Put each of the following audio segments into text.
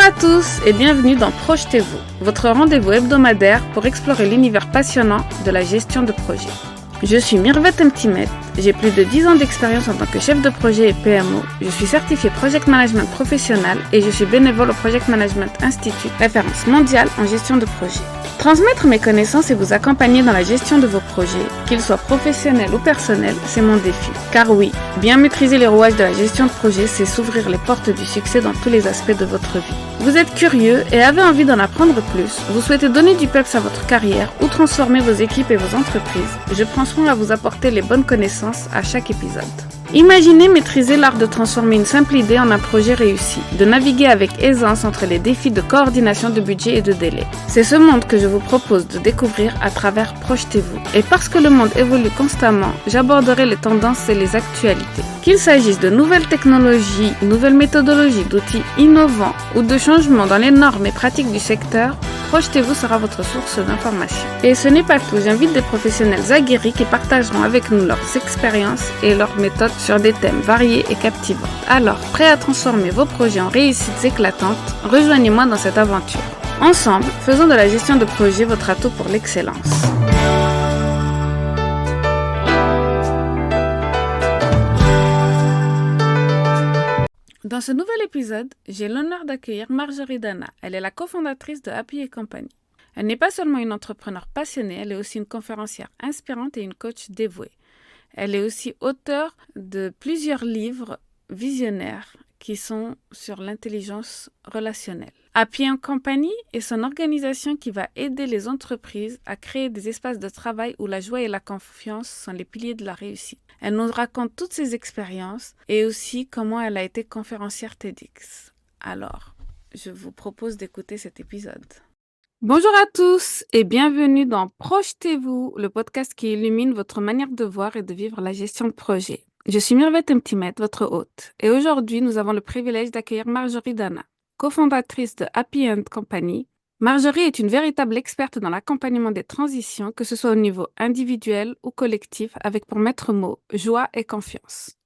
à tous et bienvenue dans Projetez-vous, votre rendez-vous hebdomadaire pour explorer l'univers passionnant de la gestion de projet. Je suis Mirvet Mtimet, j'ai plus de 10 ans d'expérience en tant que chef de projet et PMO, je suis certifiée Project Management professionnel et je suis bénévole au Project Management Institute, référence mondiale en gestion de projet. Transmettre mes connaissances et vous accompagner dans la gestion de vos projets, qu'ils soient professionnels ou personnels, c'est mon défi. Car oui, bien maîtriser les rouages de la gestion de projet, c'est s'ouvrir les portes du succès dans tous les aspects de votre vie. Vous êtes curieux et avez envie d'en apprendre plus, vous souhaitez donner du peps à votre carrière ou transformer vos équipes et vos entreprises, je prends soin à vous apporter les bonnes connaissances à chaque épisode. Imaginez maîtriser l'art de transformer une simple idée en un projet réussi, de naviguer avec aisance entre les défis de coordination de budget et de délai. C'est ce monde que je vous propose de découvrir à travers Projetez-vous. Et parce que le monde évolue constamment, j'aborderai les tendances et les actualités. Qu'il s'agisse de nouvelles technologies, nouvelles méthodologies, d'outils innovants ou de changements dans les normes et pratiques du secteur, Projetez-vous sera votre source d'information. Et ce n'est pas tout, j'invite des professionnels aguerris qui partageront avec nous leurs expériences et leurs méthodes sur des thèmes variés et captivants. Alors, prêt à transformer vos projets en réussites éclatantes, rejoignez-moi dans cette aventure. Ensemble, faisons de la gestion de projet votre atout pour l'excellence. Dans ce nouvel épisode, j'ai l'honneur d'accueillir Marjorie Dana. Elle est la cofondatrice de Happy & Company. Elle n'est pas seulement une entrepreneure passionnée, elle est aussi une conférencière inspirante et une coach dévouée. Elle est aussi auteure de plusieurs livres visionnaires qui sont sur l'intelligence relationnelle. Happy & Company est son organisation qui va aider les entreprises à créer des espaces de travail où la joie et la confiance sont les piliers de la réussite. Elle nous raconte toutes ses expériences et aussi comment elle a été conférencière TEDx. Alors, je vous propose d'écouter cet épisode. Bonjour à tous et bienvenue dans Projetez-vous, le podcast qui illumine votre manière de voir et de vivre la gestion de projet. Je suis Mirvet Mtimet, votre hôte, et aujourd'hui nous avons le privilège d'accueillir Marjorie Dana, cofondatrice de Happy & Company. Marjorie est une véritable experte dans l'accompagnement des transitions, que ce soit au niveau individuel ou collectif, avec pour maître mot joie et confiance.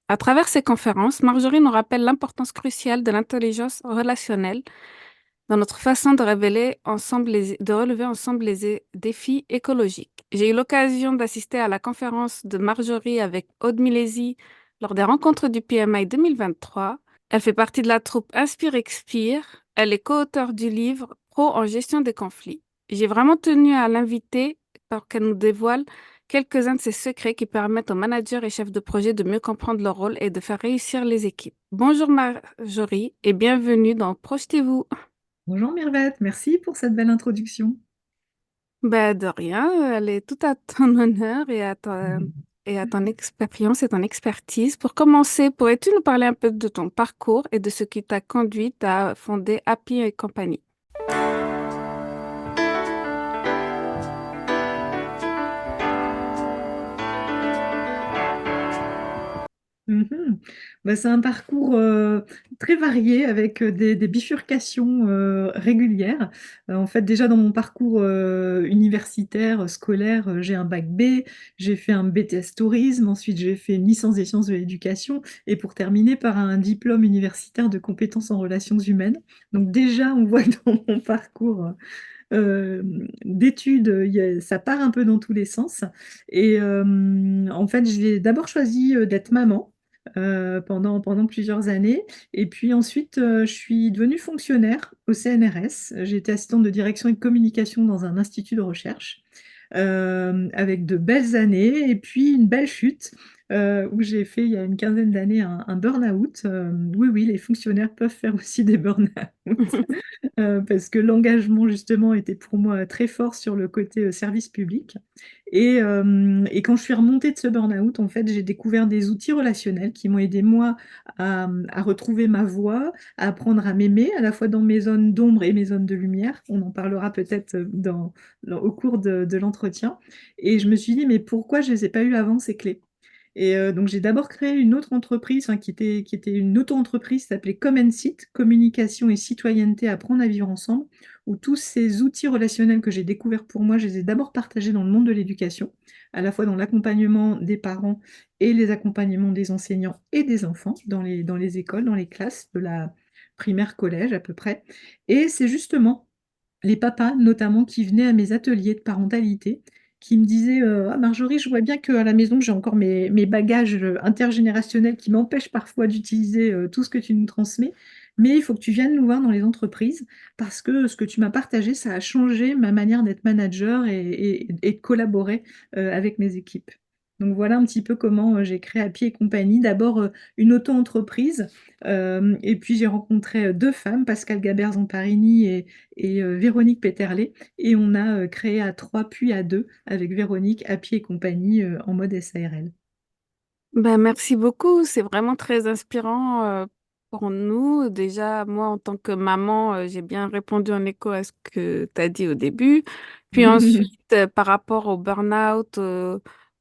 À travers ces conférences, Marjorie nous rappelle l'importance cruciale de l'intelligence relationnelle dans notre façon de relever ensemble les défis écologiques. J'ai eu l'occasion d'assister à la conférence de Marjorie avec Aude Milesi lors des rencontres du PMI 2023. Elle fait partie de la troupe Inspire-Expire. Elle est co-auteure du livre Pro en gestion des conflits. J'ai vraiment tenu à l'inviter pour qu'elle nous dévoile quelques-uns de ses secrets qui permettent aux managers et chefs de projet de mieux comprendre leur rôle et de faire réussir les équipes. Bonjour Marjorie et bienvenue dans Projetez-vous. Bonjour Mirvet, merci pour cette belle introduction. De rien, elle est tout à ton honneur et à ton expérience et ton expertise. Pour commencer, pourrais-tu nous parler un peu de ton parcours et de ce qui t'a conduite à fonder Happy & Company? Mhm. C'est un parcours très varié avec des bifurcations régulières. En fait, déjà dans mon parcours universitaire, scolaire, j'ai un bac B, j'ai fait un BTS tourisme, ensuite j'ai fait une licence des sciences de l'éducation et pour terminer par un diplôme universitaire de compétences en relations humaines. Donc déjà, on voit dans mon parcours d'études, ça part un peu dans tous les sens. Et en fait, j'ai d'abord choisi d'être maman pendant plusieurs années. Et puis ensuite, je suis devenue fonctionnaire au CNRS. J'ai été assistante de direction et de communication dans un institut de recherche avec de belles années et puis une belle chute où j'ai fait il y a une quinzaine d'années un burn-out. Oui, oui, les fonctionnaires peuvent faire aussi des burn-out parce que l'engagement justement était pour moi très fort sur le côté service public. Et quand je suis remontée de ce burn-out, en fait, j'ai découvert des outils relationnels qui m'ont aidé moi à retrouver ma voie, à apprendre à m'aimer, à la fois dans mes zones d'ombre et mes zones de lumière. On en parlera peut-être au cours de l'entretien. Et je me suis dit, mais pourquoi je ne les ai pas eues avant, ces clés? Et donc j'ai d'abord créé une autre entreprise qui était une auto-entreprise qui s'appelait Come & Sit, communication et citoyenneté, apprendre à vivre ensemble, où tous ces outils relationnels que j'ai découverts pour moi, je les ai d'abord partagés dans le monde de l'éducation, à la fois dans l'accompagnement des parents et les accompagnements des enseignants et des enfants dans les écoles, dans les classes primaire, collège à peu près. Et c'est justement les papas, notamment, qui venaient à mes ateliers de parentalité, qui me disaient Ah, Marjorie, je vois bien qu'à la maison, j'ai encore mes bagages intergénérationnels qui m'empêchent parfois d'utiliser tout ce que tu nous transmets, mais il faut que tu viennes nous voir dans les entreprises parce que ce que tu m'as partagé, ça a changé ma manière d'être manager et de collaborer avec mes équipes. Donc voilà un petit peu comment j'ai créé Happy et compagnie. D'abord une auto-entreprise, et puis j'ai rencontré deux femmes, Pascal Gabert-Zamparini et Véronique Péterlé. Et on a créé à trois puis à deux avec Véronique, Happy et compagnie en mode SARL. Ben, merci beaucoup, c'est vraiment très inspirant pour nous. Déjà, moi, en tant que maman, j'ai bien répondu en écho à ce que tu as dit au début. Puis ensuite, par rapport au burn-out,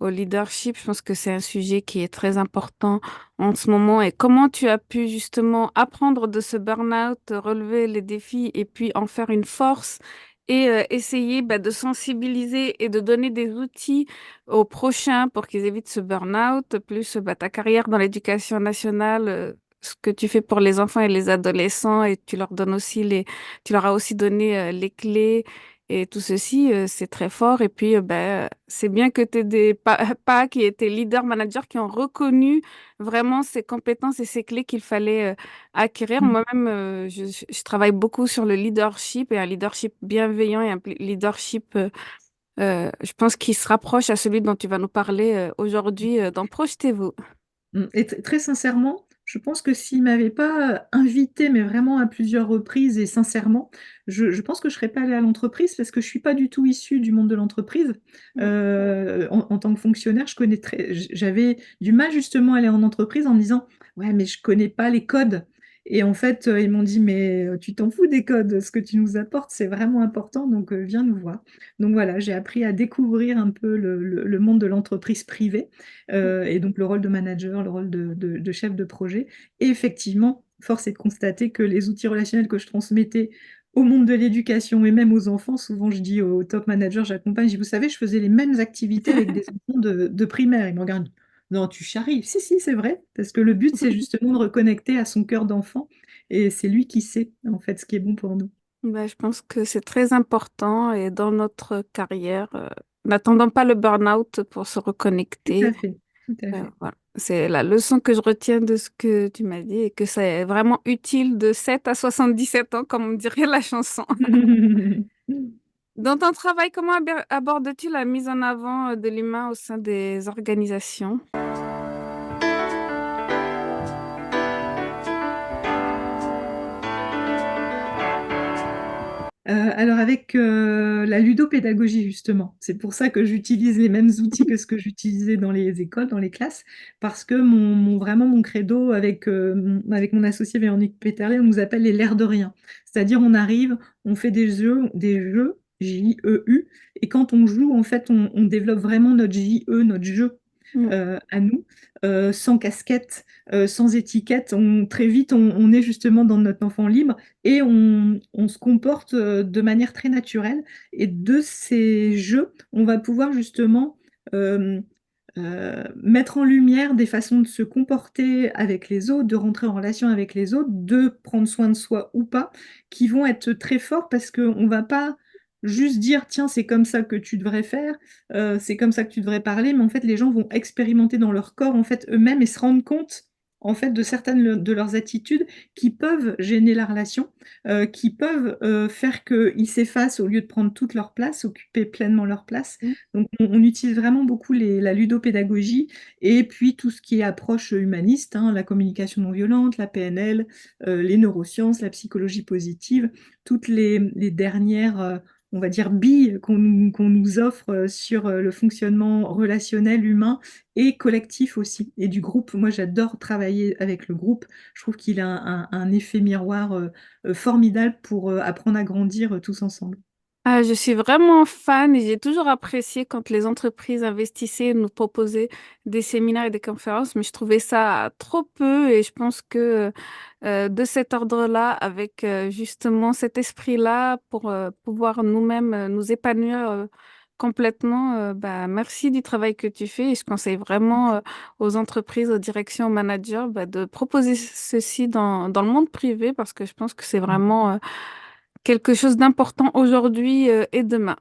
au leadership, je pense que c'est un sujet qui est très important en ce moment. Et comment tu as pu justement apprendre de ce burn-out, relever les défis et puis en faire une force et essayer de sensibiliser et de donner des outils aux prochains pour qu'ils évitent ce burn-out, plus ta carrière dans l'éducation nationale, ce que tu fais pour les enfants et les adolescents, et tu leur donnes aussi tu leur as aussi donné les clés et tout ceci, c'est très fort. Et puis, c'est bien que tu aies des pas qui étaient leaders, managers, qui ont reconnu vraiment ces compétences et ces clés qu'il fallait acquérir. Moi-même, je travaille beaucoup sur le leadership et un leadership bienveillant et un leadership je pense qu'il se rapproche à celui dont tu vas nous parler aujourd'hui dans Projetez-vous. Et très sincèrement, je pense que s'il m'avait pas invité, mais vraiment à plusieurs reprises et sincèrement, je pense que je serais pas allée à l'entreprise parce que je suis pas du tout issue du monde de l'entreprise. Mm. En tant que fonctionnaire, j'avais du mal justement à aller en entreprise en me disant, ouais, mais je connais pas les codes. Et en fait, ils m'ont dit, mais tu t'en fous des codes, ce que tu nous apportes, c'est vraiment important, donc viens nous voir. Donc voilà, j'ai appris à découvrir un peu le monde de l'entreprise privée et donc le rôle de manager, le rôle de chef de projet. Et effectivement, force est de constater que les outils relationnels que je transmettais au monde de l'éducation et même aux enfants, souvent je dis aux top managers, j'accompagne, je dis, vous savez, je faisais les mêmes activités avec des enfants de primaire. Ils me regardent, non, tu charries. Si, si, c'est vrai, parce que le but, c'est justement de reconnecter à son cœur d'enfant et c'est lui qui sait, en fait, ce qui est bon pour nous. Je pense que c'est très important et dans notre carrière, n'attendons pas le burn-out pour se Tout reconnecter. à fait, tout à fait. Voilà. C'est la leçon que je retiens de ce que tu m'as dit et que c'est vraiment utile de 7 à 77 ans, comme on dirait la chanson. Dans ton travail, comment abordes-tu la mise en avant de l'humain au sein des organisations? Alors avec la ludopédagogie justement, c'est pour ça que j'utilise les mêmes outils que ce que j'utilisais dans les écoles, dans les classes, parce que vraiment mon credo avec mon associé Véronique Péterlé, on nous appelle les l'air de rien. C'est-à-dire on arrive, on fait des jeux, J-E-U, et quand on joue, en fait, on développe vraiment notre J-E, notre jeu Mm. à nous, sans casquette, sans étiquette. Très vite, on est justement dans notre enfant libre et on se comporte de manière très naturelle. Et de ces jeux, on va pouvoir justement euh, mettre en lumière des façons de se comporter avec les autres, de rentrer en relation avec les autres, de prendre soin de soi ou pas, qui vont être très forts parce qu'on ne va pas juste dire, tiens, c'est comme ça que tu devrais faire, c'est comme ça que tu devrais parler, mais en fait, les gens vont expérimenter dans leur corps, en fait, eux-mêmes et se rendre compte, en fait, de certaines de leurs attitudes qui peuvent gêner la relation, qui peuvent faire qu'ils s'effacent au lieu de prendre toute leur place, occuper pleinement leur place. Mm. Donc, on utilise vraiment beaucoup la ludopédagogie et puis tout ce qui est approche humaniste, hein, la communication non violente, la PNL, les neurosciences, la psychologie positive, toutes les dernières, on va dire, billes qu'on nous offre sur le fonctionnement relationnel, humain et collectif aussi, et du groupe. Moi, j'adore travailler avec le groupe. Je trouve qu'il a un effet miroir formidable pour apprendre à grandir tous ensemble. Ah, je suis vraiment fan et j'ai toujours apprécié quand les entreprises investissaient et nous proposaient des séminaires et des conférences, mais je trouvais ça trop peu et je pense que de cet ordre-là, avec justement cet esprit-là pour pouvoir nous-mêmes nous épanouir Complètement. Bah, merci du travail que tu fais et je conseille vraiment aux entreprises, aux directions, aux managers bah, de proposer ceci dans le monde privé parce que je pense que c'est vraiment quelque chose d'important aujourd'hui et demain.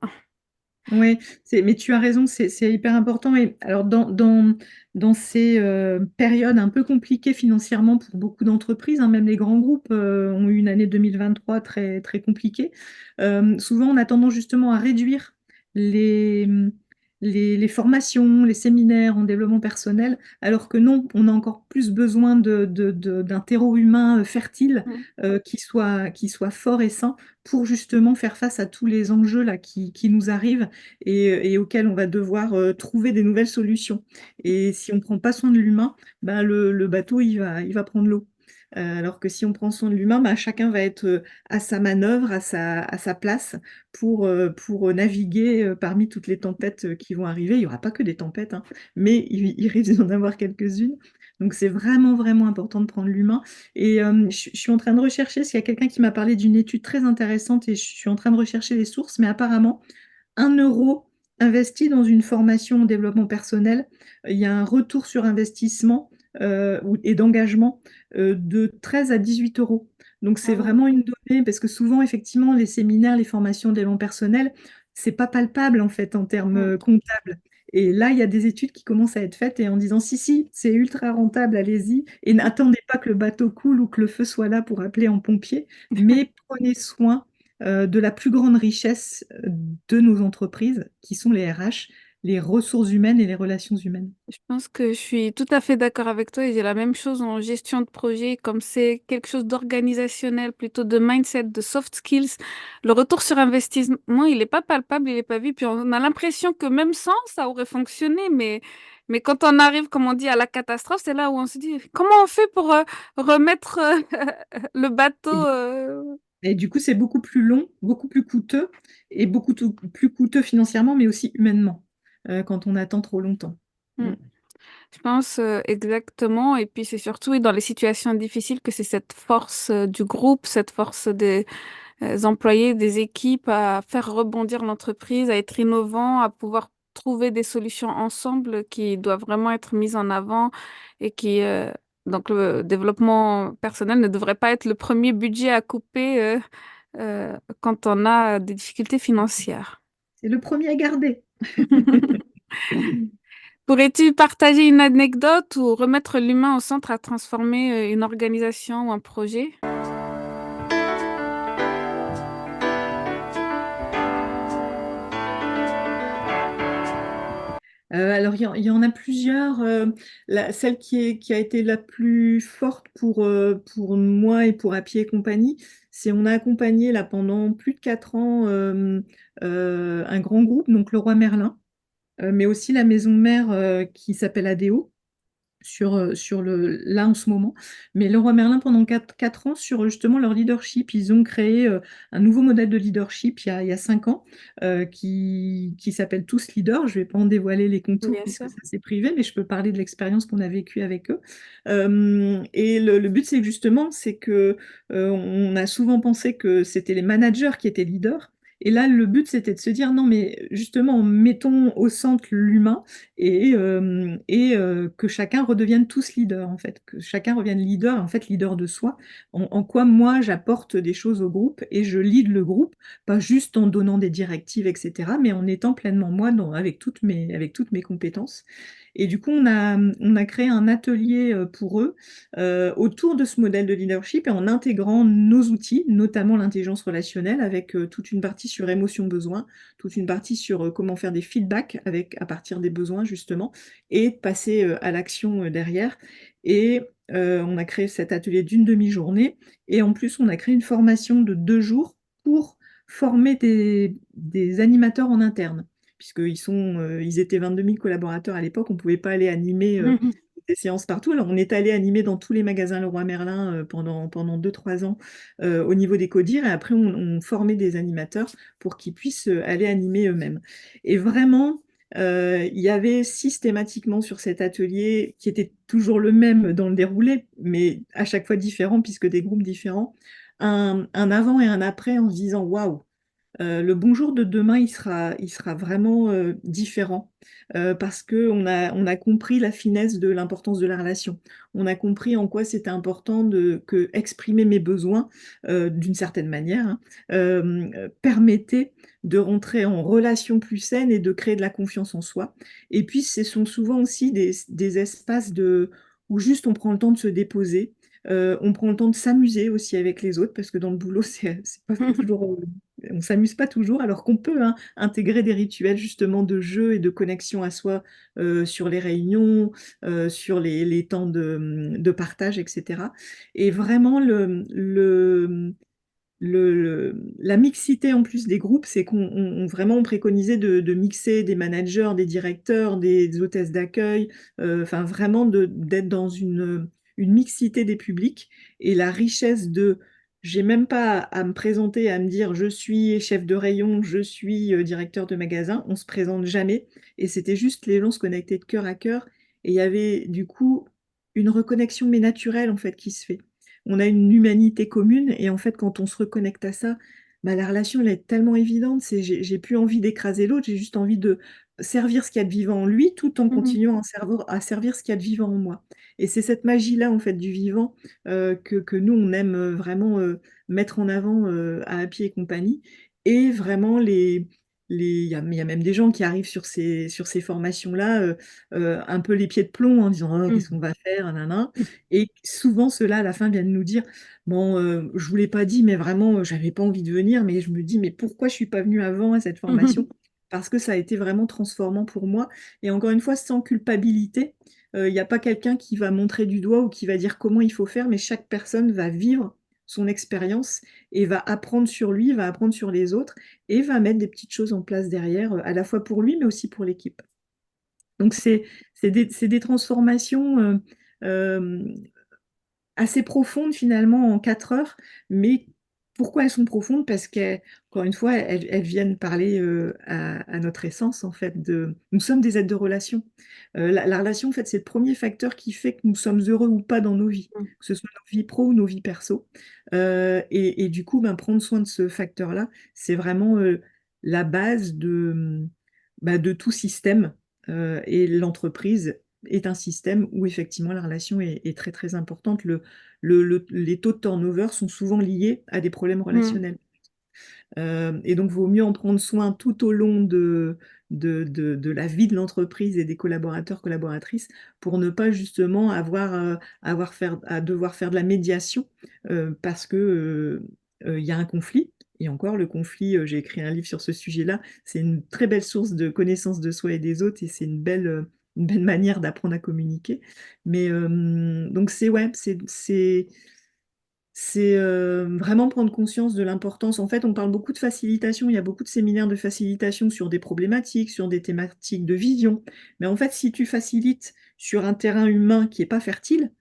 Oui, mais tu as raison, c'est hyper important. Et alors, dans ces périodes un peu compliquées financièrement pour beaucoup d'entreprises, hein, même les grands groupes ont eu une année 2023 très, très compliquée. Souvent, on a tendance justement à réduire les, les formations, les séminaires en développement personnel, alors que non, on a encore plus besoin d'un terreau humain fertile Mm. qui soit fort et sain pour justement faire face à tous les enjeux là qui nous arrivent et auxquels on va devoir trouver des nouvelles solutions. Et si on ne prend pas soin de l'humain, ben le bateau, il va prendre l'eau. Alors que si on prend soin de l'humain, ben, chacun va être à sa manœuvre, à sa place pour naviguer parmi toutes les tempêtes qui vont arriver. Il n'y aura pas que des tempêtes, hein, mais il risque d'en avoir quelques-unes. Donc c'est vraiment, vraiment important de prendre l'humain. Et je suis en train de rechercher, parce qu'il y a quelqu'un qui m'a parlé d'une étude très intéressante et je suis en train de rechercher les sources, mais apparemment, 1 euro investi dans une formation en développement personnel, il y a un retour sur investissement et d'engagement de 13 à 18 euros. Donc c'est Ah ouais. vraiment une donnée, parce que souvent, effectivement, les séminaires, les formations en développement personnel, c'est pas palpable en fait en termes Mm. comptables. Et là, il y a des études qui commencent à être faites et en disant si, si, c'est ultra rentable, allez-y. Et n'attendez pas que le bateau coule ou que le feu soit là pour appeler en pompier, mais prenez soin de la plus grande richesse de nos entreprises, qui sont les RH, les ressources humaines et les relations humaines. Je pense que je suis tout à fait d'accord avec toi et j'ai la même chose en gestion de projet, comme c'est quelque chose d'organisationnel, plutôt de mindset, de soft skills. Le retour sur investissement, il n'est pas palpable, il n'est pas vu. Puis on a l'impression que même sans, ça aurait fonctionné, mais quand on arrive, comme on dit, à la catastrophe, c'est là où on se dit, comment on fait pour remettre le bateau Et, et du coup, c'est beaucoup plus long, beaucoup plus coûteux, et plus coûteux financièrement, mais aussi humainement, quand on attend trop longtemps. hmm. Mm. Je pense exactement. Et puis c'est surtout oui, dans les situations difficiles que c'est cette force du groupe, cette force des employés, des équipes à faire rebondir l'entreprise, à être innovant, à pouvoir trouver des solutions ensemble qui doivent vraiment être mises en avant et qui donc le développement personnel ne devrait pas être le premier budget à couper quand on a des difficultés financières. C'est le premier à garder. Pourrais-tu partager une anecdote ou remettre l'humain au centre à transformer une organisation ou un projet? Alors, il y en a plusieurs. Celle qui a été la plus forte pour moi et pour Happy et compagnie, c'est on a accompagné là, pendant plus de 4 ans un grand groupe, donc le Roi Merlin, mais aussi la maison mère qui s'appelle ADO là en ce moment. Mais Leroy Merlin, pendant 4 ans, sur justement leur leadership, ils ont créé un nouveau modèle de leadership il y a 5 ans qui s'appelle Tous Leaders. Je ne vais pas en dévoiler les contours Bien puisque sûr. ça c'est privé, mais je peux parler de l'expérience qu'on a vécue avec eux. Et le but, c'est justement, c'est que on a souvent pensé que c'était les managers qui étaient leaders. Et là, le but, c'était de se dire, non, mais justement, mettons au centre l'humain et que chacun redevienne tous leader, en fait, que chacun revienne leader, en fait, leader de soi, en quoi moi j'apporte des choses au groupe et je lead le groupe, pas juste en donnant des directives, etc., mais en étant pleinement moi avec toutes mes compétences. Et du coup, on a créé un atelier pour eux autour de ce modèle de leadership et en intégrant nos outils, notamment l'intelligence relationnelle, avec toute une partie sur émotion-besoin, toute une partie sur comment faire des feedbacks à partir des besoins, justement, et passer à l'action derrière. Et on a créé cet atelier d'une demi-journée. Et en plus, on a créé une formation de 2 jours pour former des animateurs en interne. Ils étaient 22 000 collaborateurs à l'époque, on ne pouvait pas aller animer des séances partout. Alors, on est allé animer dans tous les magasins Leroy Merlin pendant 2, 3 ans au niveau des CODIR et après, on formait des animateurs pour qu'ils puissent aller animer eux-mêmes. Et vraiment, il y avait systématiquement sur cet atelier, qui était toujours le même dans le déroulé, mais à chaque fois différent puisque des groupes différents, un avant et un après en se disant waouh! Le bonjour de demain, il sera vraiment différent parce qu'on a compris la finesse de l'importance de la relation. On a compris en quoi c'était important que exprimer mes besoins d'une certaine manière, hein, permettait de rentrer en relation plus saine et de créer de la confiance en soi. Et puis, ce sont souvent aussi des espaces où juste on prend le temps de se déposer. On prend le temps de s'amuser aussi avec les autres parce que dans le boulot, c'est pas toujours on s'amuse pas toujours, alors qu'on peut hein, intégrer des rituels justement de jeu et de connexion à soi sur les réunions, sur les temps de partage, etc. Et vraiment, la mixité en plus des groupes, c'est vraiment on préconisait de mixer des managers, des directeurs, des hôtesses d'accueil, enfin vraiment d'être dans une mixité des publics et la richesse j'ai même pas à me présenter, à me dire je suis chef de rayon, je suis directeur de magasin, on se présente jamais et c'était juste les gens se connectaient de cœur à cœur et il y avait du coup une reconnexion mais naturelle en fait qui se fait. On a une humanité commune et en fait quand on se reconnecte à ça, bah, la relation elle est tellement évidente, j'ai plus envie d'écraser l'autre, j'ai juste envie de servir ce qu'il y a de vivant en lui tout en Mhm. continuant à servir ce qu'il y a de vivant en moi. Et c'est cette magie-là en fait du vivant que nous on aime vraiment mettre en avant à Happy et compagnie et vraiment il y a même des gens qui arrivent sur ces formations-là un peu les pieds de plomb en disant oh, qu'est-ce qu'on va faire, nanana. Et souvent, ceux-là, à la fin, viennent nous dire, bon, je vous l'ai pas dit, mais vraiment, j'avais pas envie de venir, mais je me dis, mais pourquoi je suis pas venue avant à cette formation? Mhm. Parce que ça a été vraiment transformant pour moi. Et encore une fois, sans culpabilité, il n'y a pas quelqu'un qui va montrer du doigt ou qui va dire comment il faut faire, mais chaque personne va vivre son expérience et va apprendre sur lui, va apprendre sur les autres et va mettre des petites choses en place derrière, à la fois pour lui, mais aussi pour l'équipe. Donc, c'est des transformations euh, assez profondes finalement en 4 heures, mais pourquoi elles sont profondes? Parce qu'encore une fois, elles viennent parler à notre essence en fait. Nous sommes des êtres de relation. La relation, en fait, c'est le premier facteur qui fait que nous sommes heureux ou pas dans nos vies, que ce soit nos vies pro ou nos vies perso. Et du coup, ben, prendre soin de ce facteur-là, c'est vraiment la base de tout système. Et l'entreprise est un système où effectivement la relation est très très importante. Les taux de turnover sont souvent liés à des problèmes Mhm. relationnels. Et donc, vaut mieux en prendre soin tout au long de la vie de l'entreprise et des collaborateurs, collaboratrices, pour ne pas justement à devoir faire de la médiation parce que il y a un conflit. Et encore, le conflit, j'ai écrit un livre sur ce sujet-là, c'est une très belle source de connaissance de soi et des autres, et c'est une belle manière d'apprendre à communiquer. Mais donc, ouais, c'est vraiment prendre conscience de l'importance. En fait, on parle beaucoup de facilitation, il y a beaucoup de séminaires de facilitation sur des problématiques, sur des thématiques de vision. Mais en fait, si tu facilites sur un terrain humain qui n'est pas fertile,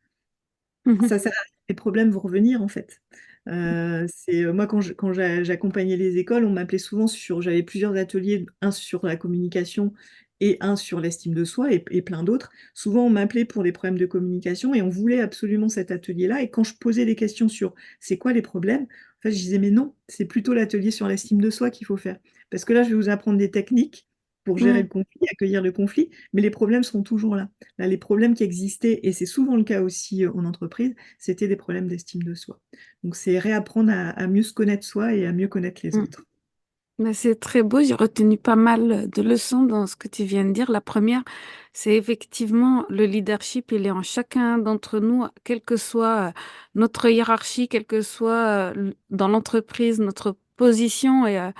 Mhm. ça sert à rien. Les problèmes vont revenir en fait. Moi quand j'accompagnais les écoles, on m'appelait souvent j'avais plusieurs ateliers, un sur la communication et un sur l'estime de soi et plein d'autres. Souvent on m'appelait pour des problèmes de communication et on voulait absolument cet atelier-là. Et quand je posais des questions sur c'est quoi les problèmes, en fait je disais mais non, c'est plutôt l'atelier sur l'estime de soi qu'il faut faire. Parce que là je vais vous apprendre des techniques pour gérer Mhm. le conflit, accueillir le conflit, mais les problèmes seront toujours là. Là, les problèmes qui existaient, et c'est souvent le cas aussi en entreprise, c'était des problèmes d'estime de soi. Donc, c'est réapprendre à mieux se connaître soi et à mieux connaître les Mhm. autres. Mais c'est très beau, j'ai retenu pas mal de leçons dans ce que tu viens de dire. La première, c'est effectivement le leadership, il est en chacun d'entre nous, quelle que soit notre hiérarchie, quelle que soit dans l'entreprise, notre position. Et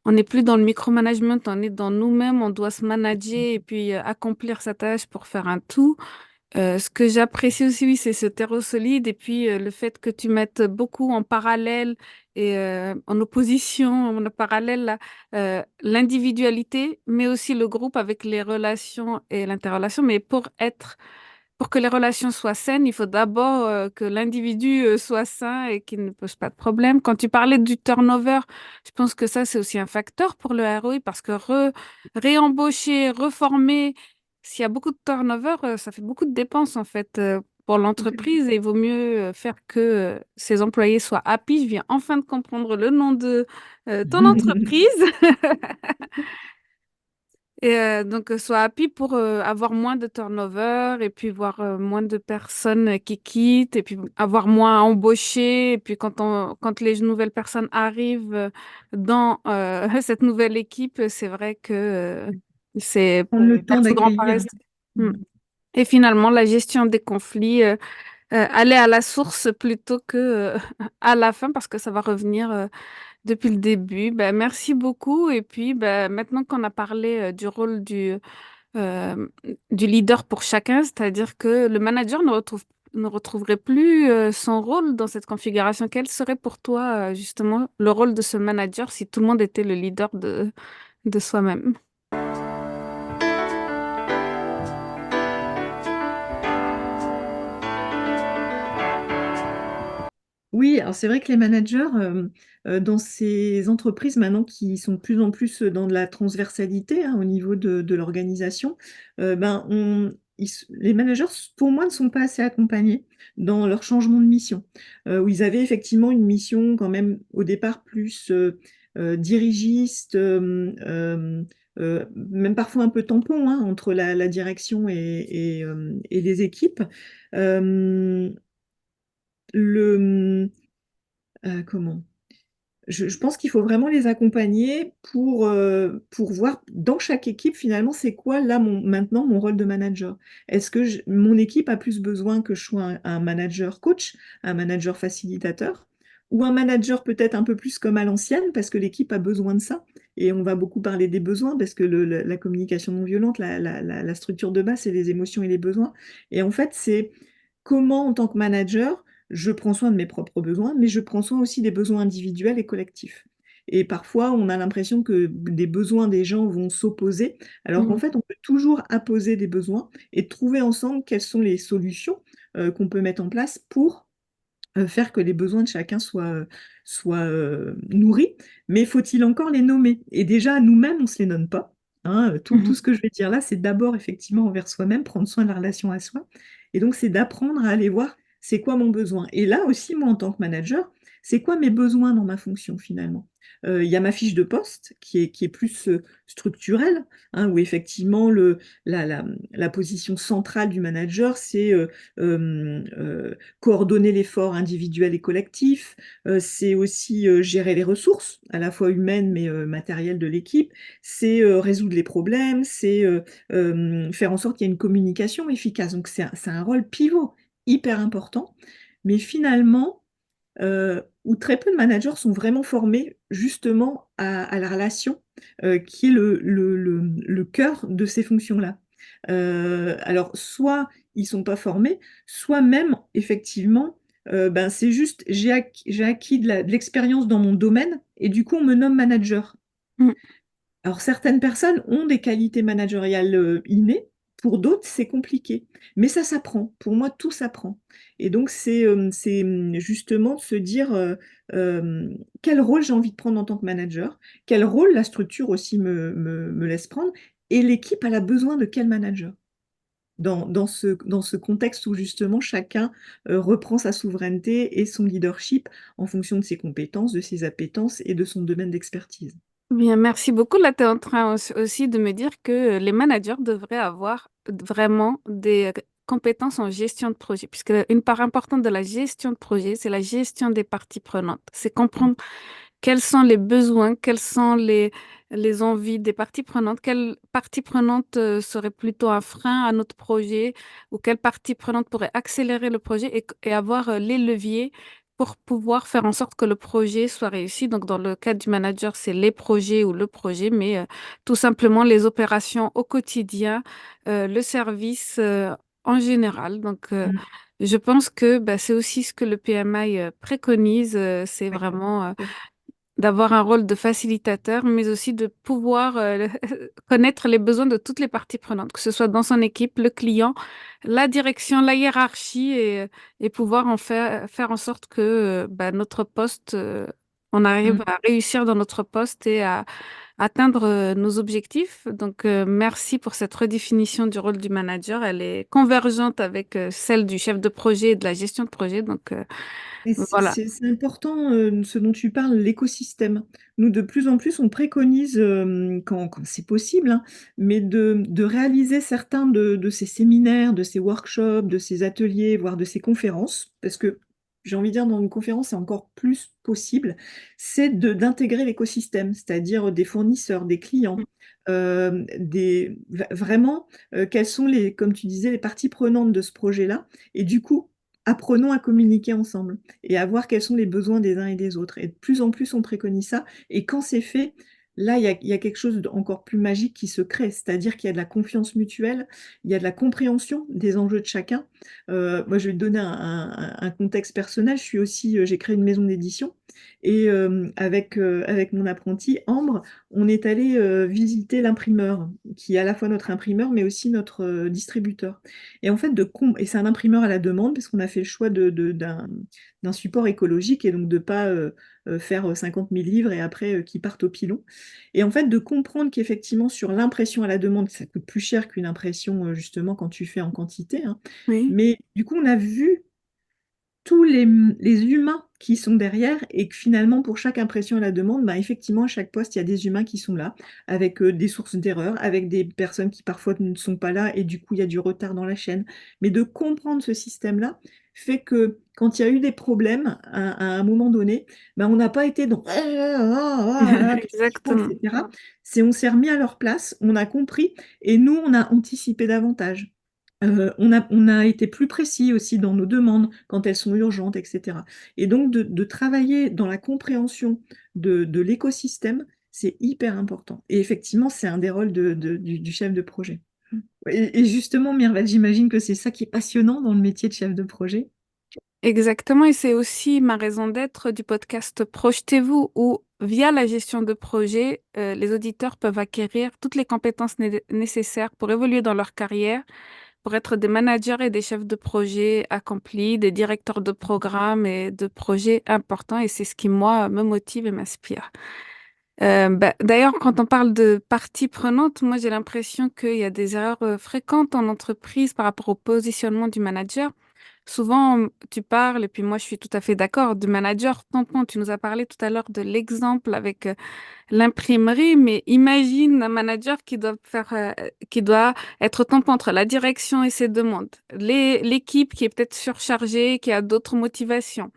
on n'est plus dans le micromanagement, on est dans nous-mêmes, on doit se manager et puis accomplir sa tâche pour faire un tout. Ce que j'apprécie aussi, oui, c'est ce terreau solide et puis le fait que tu mettes beaucoup en parallèle et en opposition, en parallèle, l'individualité, mais aussi le groupe avec les relations et l'interrelation. Mais pour que les relations soient saines, il faut d'abord que l'individu soit sain et qu'il ne pose pas de problème. Quand tu parlais du turnover, je pense que ça, c'est aussi un facteur pour le ROI parce que réembaucher, reformer, s'il y a beaucoup de turnover, ça fait beaucoup de dépenses en fait pour tout à fait. l'entreprise et il vaut mieux faire que ses employés soient happy. Je viens enfin de comprendre le nom de ton entreprise. Et donc, soit happy pour avoir moins de turnover et puis voir moins de personnes qui quittent et puis avoir moins à embaucher. Et puis quand les nouvelles personnes arrivent dans cette nouvelle équipe, c'est vrai que c'est Prendre le temps mettre au grand pas d'accueillir. rester. Mm. Et finalement, la gestion des conflits, aller à la source plutôt que à la fin parce que ça va revenir depuis le début. Ben, merci beaucoup. Et puis, ben, maintenant qu'on a parlé du rôle euh, du leader pour chacun, c'est-à-dire que le manager ne retrouverait plus son rôle dans cette configuration. Quel serait pour toi, justement, le rôle de ce manager si tout le monde était le leader de soi-même? Oui, alors c'est vrai que les managers, dans ces entreprises maintenant qui sont de plus en plus dans de la transversalité au niveau de l'organisation, ben, les managers, pour moi, ne sont pas assez accompagnés dans leur changement de mission, où ils avaient effectivement une mission quand même au départ plus dirigiste, même parfois un peu tampon entre la direction et les équipes. Euh, le, comment? Je pense qu'il faut vraiment les accompagner pour voir dans chaque équipe, finalement, c'est quoi là maintenant mon rôle de manager. Est-ce que mon équipe a plus besoin que je sois un manager coach, un manager facilitateur, ou un manager peut-être un peu plus comme à l'ancienne, parce que l'équipe a besoin de ça. Et on va beaucoup parler des besoins, parce que la communication non violente, la structure de base, c'est les émotions et les besoins. Et en fait, c'est comment, en tant que manager, je prends soin de mes propres besoins, mais je prends soin aussi des besoins individuels et collectifs. Et parfois, on a l'impression que des besoins des gens vont s'opposer, alors qu'en Mm. fait, on peut toujours apposer des besoins et trouver ensemble quelles sont les solutions qu'on peut mettre en place pour faire que les besoins de chacun soient nourris. Mais faut-il encore les nommer? Et déjà, nous-mêmes, on ne se les nomme pas. Tout ce que je vais dire là, c'est d'abord effectivement envers soi-même, prendre soin de la relation à soi. Et donc, c'est d'apprendre à aller voir c'est quoi mon besoin. Et là aussi, moi, en tant que manager, c'est quoi mes besoins dans ma fonction finalement? Il y a ma fiche de poste qui est plus structurelle, où effectivement la position centrale du manager, c'est coordonner l'effort individuel et collectif. C'est aussi gérer les ressources, à la fois humaines mais matérielles de l'équipe. C'est résoudre les problèmes, c'est faire en sorte qu'il y ait une communication efficace. Donc c'est un rôle pivot hyper important. Mais finalement, où très peu de managers sont vraiment formés justement à la relation, qui est le cœur de ces fonctions-là. Alors, soit ils sont pas formés, soit même, effectivement, ben, c'est juste, j'ai acquis de l'expérience dans mon domaine, et du coup, on me nomme manager. Mm. Alors, certaines personnes ont des qualités managériales innées, pour d'autres, c'est compliqué. Mais ça s'apprend. Pour moi, tout s'apprend. Et donc, c'est justement de se dire euh, quel rôle j'ai envie de prendre en tant que manager, quel rôle la structure aussi me laisse prendre, et l'équipe, elle a besoin de quel manager dans ce contexte où justement chacun reprend sa souveraineté et son leadership en fonction de ses compétences, de ses appétences et de son domaine d'expertise. Bien, merci beaucoup. Là, tu es en train aussi de me dire que les managers devraient avoir vraiment des compétences en gestion de projet, puisque une part importante de la gestion de projet, c'est la gestion des parties prenantes. C'est comprendre quels sont les besoins, quelles sont les envies des parties prenantes, quelle partie prenante serait plutôt un frein à notre projet ou quelle partie prenante pourrait accélérer le projet et avoir les leviers pour pouvoir faire en sorte que le projet soit réussi. Donc, dans le cas du manager, c'est les projets ou le projet, mais tout simplement les opérations au quotidien, le service en général. Donc, Mm. je pense que bah, c'est aussi ce que le PMI préconise, c'est Ouais, vraiment tout à fait. d'avoir un rôle de facilitateur, mais aussi de pouvoir connaître les besoins de toutes les parties prenantes, que ce soit dans son équipe, le client, la direction, la hiérarchie, et pouvoir faire en sorte que bah, notre poste, on arrive Mm. à réussir dans notre poste et à atteindre nos objectifs. Donc, merci pour cette redéfinition du rôle du manager. Elle est convergente avec celle du chef de projet et de la gestion de projet. Donc, Et voilà. c'est important, ce dont tu parles, l'écosystème. Nous, de plus en plus, on préconise, quand c'est possible, hein, mais de réaliser certains de ces séminaires, de ces workshops, de ces ateliers, voire de ces conférences, parce que j'ai envie de dire, dans une conférence, c'est encore plus possible, c'est d'intégrer l'écosystème, c'est-à-dire des fournisseurs, des clients, vraiment, quelles sont comme tu disais, les parties prenantes de ce projet-là, et du coup, apprenons à communiquer ensemble et à voir quels sont les besoins des uns et des autres. Et de plus en plus, on préconise ça. Et quand c'est fait, là, il y a quelque chose d'encore plus magique qui se crée, c'est-à-dire qu'il y a de la confiance mutuelle, il y a de la compréhension des enjeux de chacun. Moi, je vais te donner un contexte personnel. J'ai créé une maison d'édition et avec mon apprenti Ambre, on est allé visiter l'imprimeur, qui est à la fois notre imprimeur, mais aussi notre distributeur. Et en fait, et c'est un imprimeur à la demande, parce qu'on a fait le choix d'un support écologique, et donc de ne pas faire 50 000 livres et après qui partent au pilon. Et en fait, de comprendre qu'effectivement, sur l'impression à la demande, ça coûte plus cher qu'une impression, justement, quand tu fais en quantité, hein. Oui. Mais du coup, on a vu tous les humains qui sont derrière, et que finalement, pour chaque impression à la demande, bah, effectivement, à chaque poste, il y a des humains qui sont là, avec des sources d'erreur, avec des personnes qui parfois ne sont pas là, et du coup, il y a du retard dans la chaîne. Mais de comprendre ce système-là fait que quand il y a eu des problèmes à un moment donné, bah, on n'a pas été dans qu'est-ce qu'ils font, Exactement. etc. On s'est remis à leur place, on a compris, et nous, on a anticipé davantage. On a été plus précis aussi dans nos demandes quand elles sont urgentes, etc. Et donc de travailler dans la compréhension de l'écosystème, c'est hyper important. Et effectivement, c'est un des rôles du chef de projet. Et justement, Mirval, j'imagine que c'est ça qui est passionnant dans le métier de chef de projet. Exactement, et c'est aussi ma raison d'être du podcast Projetez-vous, où via la gestion de projet, les auditeurs peuvent acquérir toutes les compétences nécessaires pour évoluer dans leur carrière, pour être des managers et des chefs de projet accomplis, des directeurs de programmes et de projets importants, et c'est ce qui, moi, me motive et m'inspire. D'ailleurs, quand on parle de parties prenantes, moi j'ai l'impression qu'il y a des erreurs fréquentes en entreprise par rapport au positionnement du manager. Souvent, tu parles, et puis moi je suis tout à fait d'accord, du manager tampon. Tu nous as parlé tout à l'heure de l'exemple avec l'imprimerie, mais imagine un manager qui doit être tampon entre la direction et ses demandes, l'équipe qui est peut-être surchargée, qui a d'autres motivations,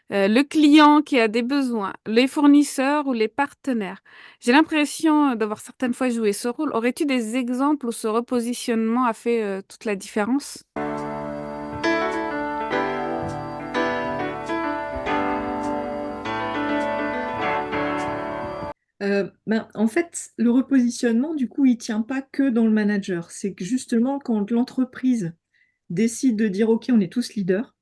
le client qui a des besoins, les fournisseurs ou les partenaires. J'ai l'impression d'avoir certaines fois joué ce rôle. Aurais-tu des exemples où ce repositionnement a fait toute la différence? En fait, le repositionnement, du coup, il tient pas que dans le manager. C'est que justement, quand l'entreprise décide de dire, OK, on est tous leaders,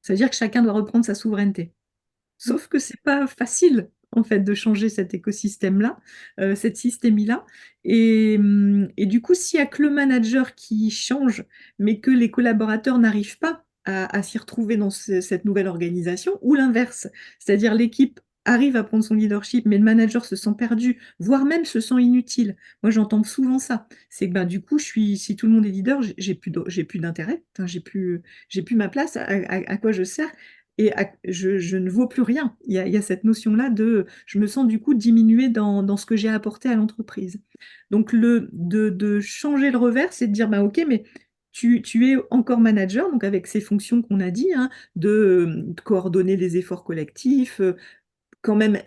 ça veut dire que chacun doit reprendre sa souveraineté. Sauf que c'est pas facile, en fait, de changer cet écosystème-là, cette systémie-là. Et du coup, s'il n'y a que le manager qui change, mais que les collaborateurs n'arrivent pas à s'y retrouver dans cette nouvelle organisation, ou l'inverse, c'est-à-dire l'équipe arrive à prendre son leadership, mais le manager se sent perdu, voire même se sent inutile. Moi, j'entends souvent ça. C'est que ben, du coup, si tout le monde est leader, j'ai plus d'intérêt, enfin, j'ai plus ma place, à quoi je sers? Et je ne vaux plus rien. Il y a cette notion-là je me sens du coup diminuée dans ce que j'ai apporté à l'entreprise. Donc de changer le revers, c'est de dire, bah, ok, mais tu es encore manager, donc avec ces fonctions qu'on a dit, hein, de coordonner les efforts collectifs, quand même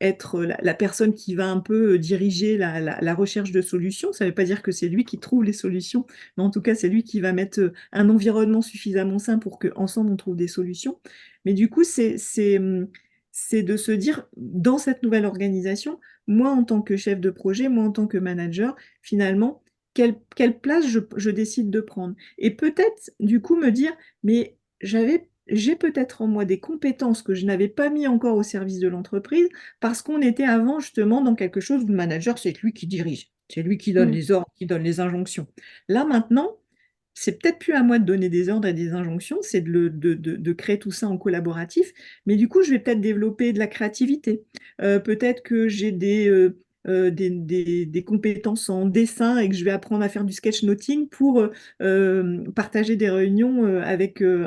être la personne qui va un peu diriger la recherche de solutions. Ça ne veut pas dire que c'est lui qui trouve les solutions, mais en tout cas, c'est lui qui va mettre un environnement suffisamment sain pour qu'ensemble, on trouve des solutions. Mais du coup, c'est de se dire, dans cette nouvelle organisation, moi, en tant que chef de projet, moi, en tant que manager, finalement, quelle place je décide de prendre. Et peut-être, du coup, me dire, mais j'ai peut-être en moi des compétences que je n'avais pas mis encore au service de l'entreprise parce qu'on était avant justement dans quelque chose où le manager, c'est lui qui dirige, c'est lui qui donne Mm. les ordres, qui donne les injonctions. Là maintenant, c'est peut-être plus à moi de donner des ordres et des injonctions, c'est de créer tout ça en collaboratif, mais du coup, je vais peut-être développer de la créativité. Peut-être que j'ai des compétences en dessin et que je vais apprendre à faire du sketchnoting pour partager des réunions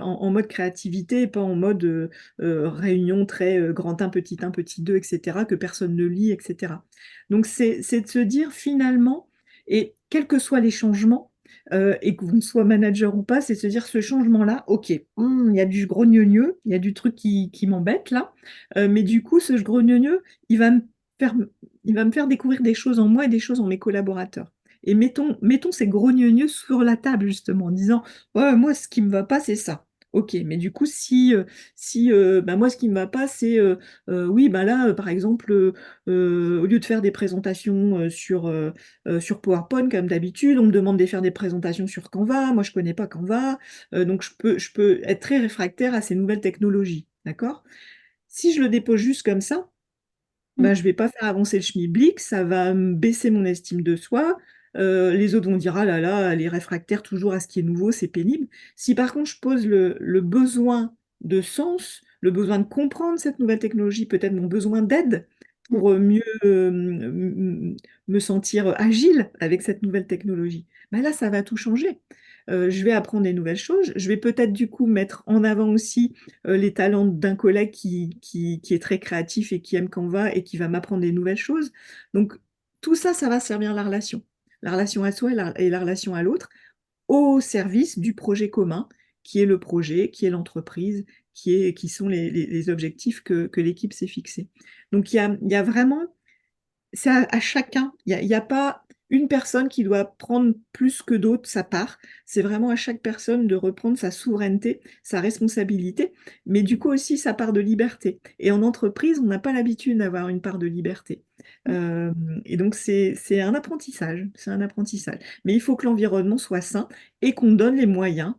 en mode créativité et pas en mode réunion très grand 1, petit 2, etc., que personne ne lit, etc. Donc, c'est de se dire finalement, et quels que soient les changements, et que vous soit manager ou pas, c'est de se dire ce changement-là, ok, il y a du grogneux, il y a du truc qui m'embête là, mais du coup, ce grogneux, il va me faire, il va me faire découvrir des choses en moi et des choses en mes collaborateurs. Et mettons ces grogneux sur la table, justement, en disant, ouais, moi, ce qui me va pas, c'est ça. Ok, mais du coup, bah, moi, ce qui me va pas, c'est, oui, bah là, par exemple, au lieu de faire des présentations sur PowerPoint, comme d'habitude, on me demande de faire des présentations sur Canva. Moi, je connais pas Canva, donc je peux être très réfractaire à ces nouvelles technologies, d'accord? Si je le dépose juste comme ça, Mm. bah, je vais pas faire avancer le schmilblick, ça va me baisser mon estime de soi. Les autres vont dire, ah là là, les réfractaires toujours à ce qui est nouveau, c'est pénible. Si par contre je pose le besoin de sens, le besoin de comprendre cette nouvelle technologie, peut-être mon besoin d'aide Mm. pour mieux me sentir agile avec cette nouvelle technologie, bah là, ça va tout changer. Je vais apprendre des nouvelles choses. Je vais peut-être du coup mettre en avant aussi les talents d'un collègue qui est très créatif et qui aime Canva et qui va m'apprendre des nouvelles choses. Donc, tout ça, ça va servir la relation à soi et la relation à l'autre, au service du projet commun, qui est le projet, qui est l'entreprise, qui sont les objectifs que l'équipe s'est fixés. Donc, il y a vraiment c'est à chacun. Il y a pas une personne qui doit prendre plus que d'autres sa part. C'est vraiment à chaque personne de reprendre sa souveraineté, sa responsabilité, mais du coup aussi sa part de liberté. Et en entreprise, on n'a pas l'habitude d'avoir une part de liberté. Euh, et donc c'est un apprentissage, c'est un apprentissage. Mais il faut que l'environnement soit sain et qu'on donne les moyens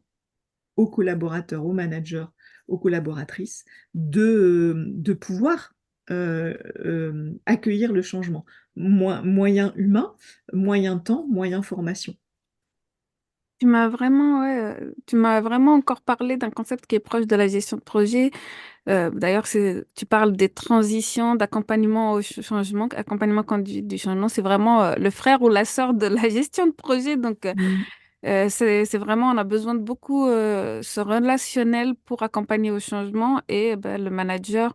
aux collaborateurs, aux managers, aux collaboratrices de pouvoir accueillir le changement. Moyen humain, moyen temps, moyen formation. Tu m'as vraiment encore parlé d'un concept qui est proche de la gestion de projet. D'ailleurs, tu parles des transitions, d'accompagnement au changement, accompagnement conduit du changement. C'est vraiment le frère ou la sœur de la gestion de projet. Donc, Mm. c'est vraiment, on a besoin de beaucoup ce relationnel pour accompagner au changement et ben, le manager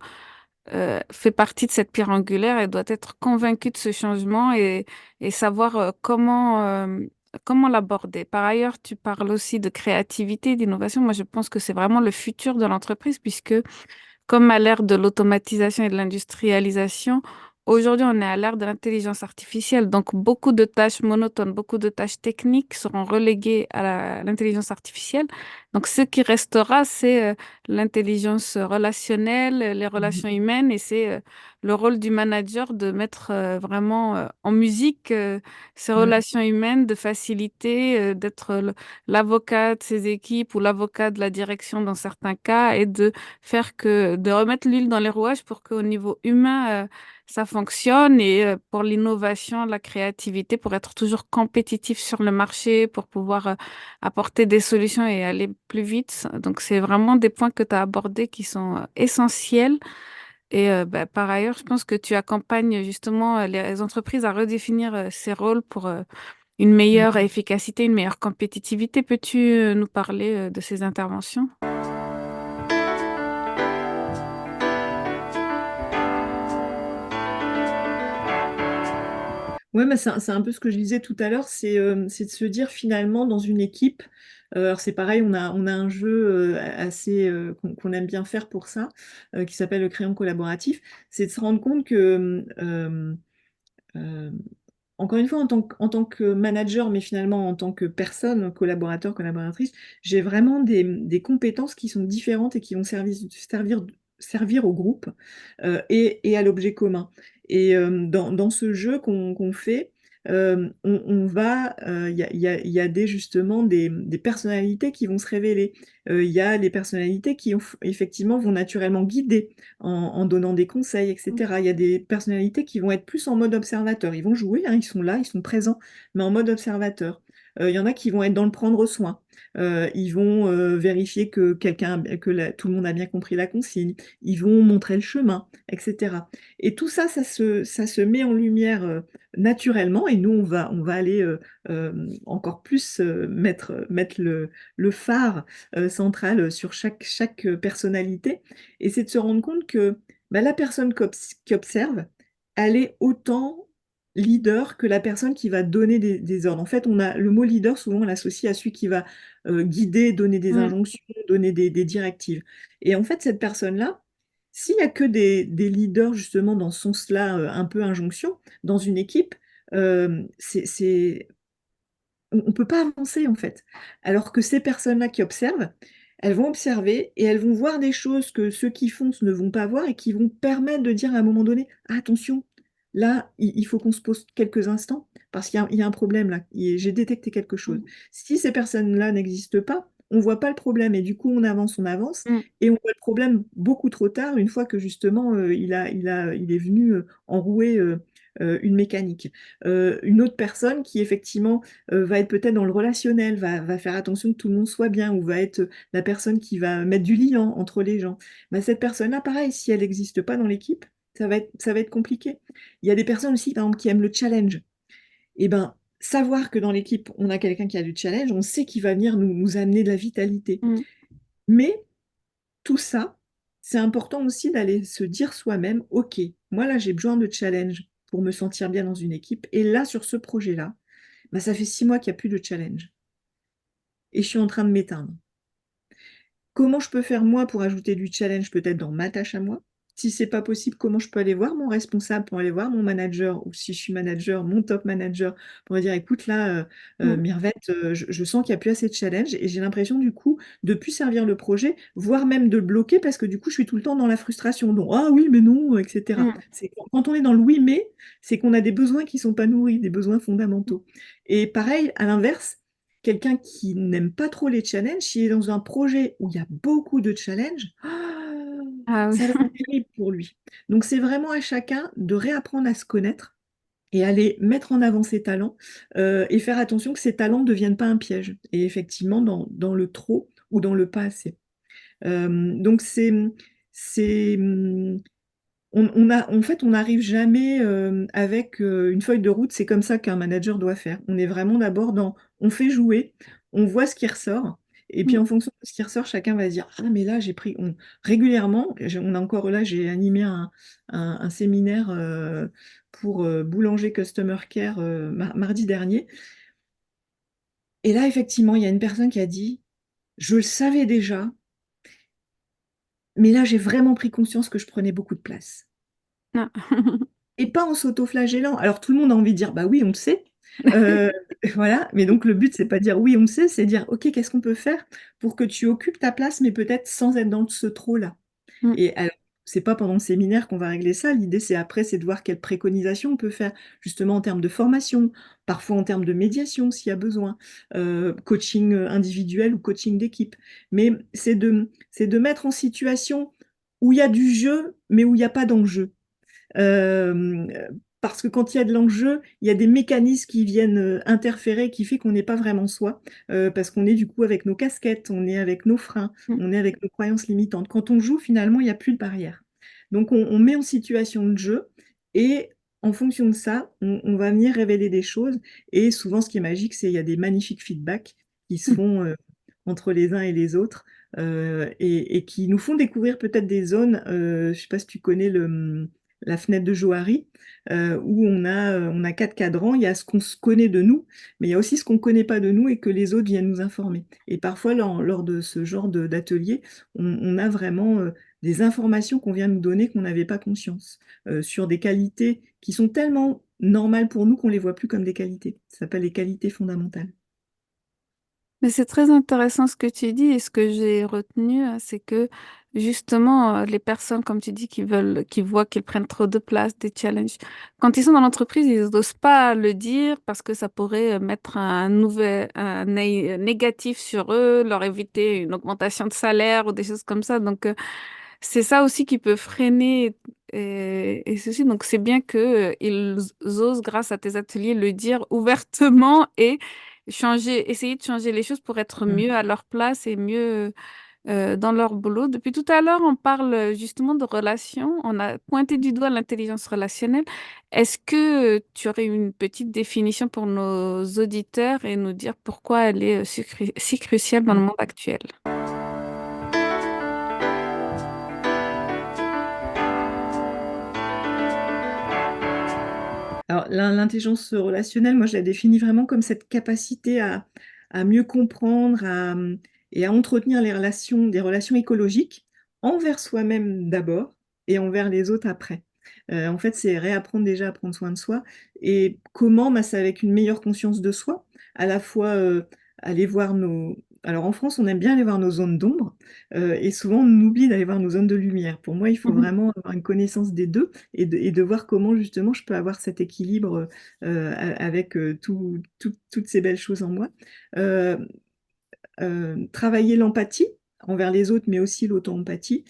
fait partie de cette pierre angulaire et doit être convaincu de ce changement et savoir comment l'aborder. Par ailleurs, tu parles aussi de créativité, d'innovation. Moi, je pense que c'est vraiment le futur de l'entreprise puisque comme à l'ère de l'automatisation et de l'industrialisation, aujourd'hui, on est à l'ère de l'intelligence artificielle. Donc, beaucoup de tâches monotones, beaucoup de tâches techniques seront reléguées à l'intelligence artificielle. Donc, ce qui restera, c'est l'intelligence relationnelle, les Mhm. relations humaines, et c'est le rôle du manager de mettre vraiment en musique ces Ouais. relations humaines, de faciliter, d'être l'avocat de ses équipes ou l'avocat de la direction dans certains cas et de remettre l'huile dans les rouages pour qu'au niveau humain, ça fonctionne et pour l'innovation, la créativité, pour être toujours compétitif sur le marché, pour pouvoir apporter des solutions et aller plus vite. Donc, c'est vraiment des points que tu as abordés qui sont essentiels. Et bah, par ailleurs, je pense que tu accompagnes justement les entreprises à redéfinir ces rôles pour une meilleure Mm. efficacité, une meilleure compétitivité. Peux-tu nous parler de ces interventions? Ouais, mais c'est un peu ce que je disais tout à l'heure, c'est de se dire finalement dans une équipe, alors c'est pareil, on a un jeu assez qu'on aime bien faire pour ça, qui s'appelle le crayon collaboratif, c'est de se rendre compte que euh, encore une fois, en tant que manager, mais finalement en tant que personne, collaborateur, collaboratrice, j'ai vraiment des compétences qui sont différentes et qui vont servir au groupe et à l'objet commun. Et dans ce jeu qu'on fait, il y a justement des personnalités qui vont se révéler. Il y a les personnalités qui effectivement vont naturellement guider en donnant des conseils, etc. Il y a des personnalités qui vont être plus en mode observateur. Ils vont jouer, hein, ils sont là, ils sont présents, mais en mode observateur. Il y en a qui vont être dans le prendre soin. Ils vont vérifier que tout le monde a bien compris la consigne. Ils vont montrer le chemin, etc. Et tout ça, ça se met en lumière naturellement. Et nous, on va aller encore plus mettre le phare central sur chaque personnalité. Et c'est de se rendre compte que bah, la personne qui observe, elle est autant leader que la personne qui va donner des ordres. En fait, on a le mot leader, souvent on l'associe à celui qui va guider, donner des Mm, injonctions, donner des directives. Et en fait, cette personne-là, s'il n'y a que des leaders justement dans ce sens-là, un peu injonction, dans une équipe, on ne peut pas avancer en fait. Alors que ces personnes-là qui observent, elles vont observer et elles vont voir des choses que ceux qui foncent ne vont pas voir et qui vont permettre de dire à un moment donné, ah, attention, là, il faut qu'on se pose quelques instants parce qu'il y a un problème là. J'ai détecté quelque chose. mm, Si ces personnes-là n'existent pas, on ne voit pas le problème et du coup on avance mm. et on voit le problème beaucoup trop tard une fois que justement il est venu enrouer une mécanique. Une autre personne qui effectivement va être peut-être dans le relationnel, va faire attention que tout le monde soit bien, ou va être la personne qui va mettre du lien entre les gens. Bah, cette personne-là, pareil, si elle n'existe pas dans l'équipe, ça va être compliqué. Il y a des personnes aussi, par exemple, qui aiment le challenge. Et ben, savoir que dans l'équipe, on a quelqu'un qui a du challenge, on sait qu'il va venir nous amener de la vitalité. Mm. Mais tout ça, c'est important aussi d'aller se dire soi-même, OK, moi là, j'ai besoin de challenge pour me sentir bien dans une équipe. Et là, sur ce projet-là, bah, ça fait 6 mois qu'il n'y a plus de challenge. Et je suis en train de m'éteindre. Comment je peux faire moi pour ajouter du challenge peut-être dans ma tâche à moi? Si c'est pas possible, comment je peux aller voir mon responsable pour aller voir mon manager ou si je suis manager, mon top manager pour lui dire écoute là, Mm. Mirvette, je sens qu'il n'y a plus assez de challenge et j'ai l'impression du coup de plus servir le projet, voire même de le bloquer parce que du coup je suis tout le temps dans la frustration. Donc ah oui mais non, etc. Mm. Quand on est dans le oui mais, c'est qu'on a des besoins qui sont pas nourris, des besoins fondamentaux. Et pareil, à l'inverse, quelqu'un qui n'aime pas trop les challenges, s'il est dans un projet où il y a beaucoup de challenges, Ah oui. ça va être terrible pour lui. Donc c'est vraiment à chacun de réapprendre à se connaître et aller mettre en avant ses talents et faire attention que ces talents ne deviennent pas un piège. Et effectivement, dans le trop ou dans le pas assez. Donc c'est, en fait, on n'arrive jamais avec une feuille de route. C'est comme ça qu'un manager doit faire. On est vraiment d'abord on fait jouer, on voit ce qui ressort, et puis Mm. en fonction de ce qui ressort, chacun va se dire, ah mais là régulièrement, on a encore là, j'ai animé un séminaire pour Boulanger Customer Care mardi dernier, et là effectivement, il y a une personne qui a dit, je le savais déjà, mais là j'ai vraiment pris conscience que je prenais beaucoup de place. Ah. Et pas en s'auto-flagellant. Alors tout le monde a envie de dire, bah oui, on le sait. Euh, voilà, mais donc le but, c'est pas dire oui, on le sait, c'est dire, ok, qu'est-ce qu'on peut faire pour que tu occupes ta place, mais peut-être sans être dans ce trop-là. Mm. Et alors, c'est pas pendant le séminaire qu'on va régler ça. L'idée, c'est après, c'est de voir quelles préconisations on peut faire, justement en termes de formation, parfois en termes de médiation s'il y a besoin, coaching individuel ou coaching d'équipe. Mais c'est de mettre en situation où il y a du jeu, mais où il n'y a pas d'enjeu. Euh, Parce que quand il y a de l'enjeu, il y a des mécanismes qui viennent interférer, qui fait qu'on n'est pas vraiment soi, parce qu'on est du coup avec nos casquettes, on est avec nos freins, Mm. on est avec nos croyances limitantes. Quand on joue, finalement, il n'y a plus de barrière. Donc on met en situation de jeu et en fonction de ça, on va venir révéler des choses. Et souvent, ce qui est magique, c'est qu'il y a des magnifiques feedbacks qui se font entre les uns et les autres. Et qui nous font découvrir peut-être des zones, je ne sais pas si tu connais la fenêtre de Johari, où on a 4 cadrans. Il y a ce qu'on se connaît de nous, mais il y a aussi ce qu'on ne connaît pas de nous et que les autres viennent nous informer. Et parfois, lors de ce genre d'atelier, on a vraiment des informations qu'on vient nous donner qu'on n'avait pas conscience, sur des qualités qui sont tellement normales pour nous qu'on ne les voit plus comme des qualités. Ça s'appelle les qualités fondamentales. Mais c'est très intéressant ce que tu dis et ce que j'ai retenu, c'est que justement, les personnes, comme tu dis, qui voient qu'ils prennent trop de place, des challenges, quand ils sont dans l'entreprise, ils n'osent pas le dire parce que ça pourrait mettre un œil négatif sur eux, leur éviter une augmentation de salaire ou des choses comme ça. Donc, c'est ça aussi qui peut freiner et ceci. Donc, c'est bien que ils osent, grâce à tes ateliers, le dire ouvertement et essayer de changer les choses pour être Mm. mieux à leur place et mieux dans leur boulot. Depuis tout à l'heure, on parle justement de relations. On a pointé du doigt l'intelligence relationnelle. Est-ce que tu aurais une petite définition pour nos auditeurs et nous dire pourquoi elle est si cruciale dans le Mm. monde actuel? Alors, l'intelligence relationnelle, moi, je la définis vraiment comme cette capacité à mieux comprendre et à entretenir des relations écologiques envers soi-même d'abord et envers les autres après. En fait, c'est réapprendre déjà à prendre soin de soi. Et comment? Bah, c'est avec une meilleure conscience de soi, à la fois aller voir nos... Alors en France, on aime bien aller voir nos zones d'ombre, et souvent on oublie d'aller voir nos zones de lumière. Pour moi, il faut vraiment avoir une connaissance des deux et de voir comment justement je peux avoir cet équilibre avec toutes ces belles choses en moi. Euh, Travailler l'empathie envers les autres, mais aussi l'auto-empathie,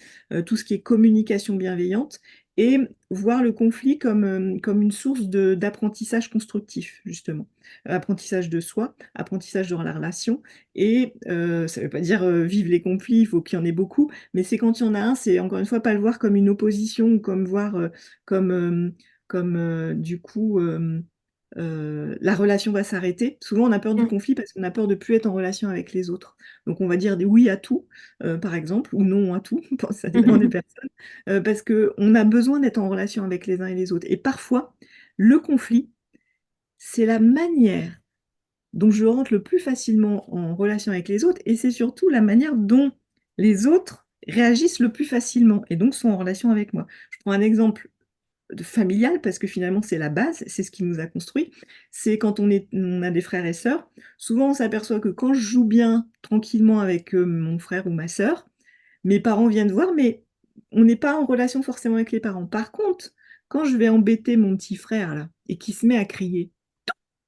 tout ce qui est communication bienveillante, et voir le conflit comme une source d'apprentissage constructif, justement. Apprentissage de soi, apprentissage dans la relation, et ça ne veut pas dire vivre les conflits, il faut qu'il y en ait beaucoup, mais c'est quand il y en a un, c'est encore une fois pas le voir comme une opposition, ou comme voir comme, du coup... la relation va s'arrêter. Souvent, on a peur du Mm. conflit parce qu'on a peur de plus être en relation avec les autres. Donc, on va dire des oui à tout, par exemple, ou non à tout, bon, ça dépend des personnes, parce qu'on a besoin d'être en relation avec les uns et les autres. Et parfois, le conflit, c'est la manière dont je rentre le plus facilement en relation avec les autres, et c'est surtout la manière dont les autres réagissent le plus facilement, et donc sont en relation avec moi. Je prends un exemple familial, parce que finalement c'est la base, c'est ce qui nous a construit. C'est quand on a des frères et sœurs, souvent on s'aperçoit que quand je joue bien tranquillement avec mon frère ou ma sœur, mes parents viennent voir, mais on n'est pas en relation forcément avec les parents. Par contre, quand je vais embêter mon petit frère là et qui se met à crier,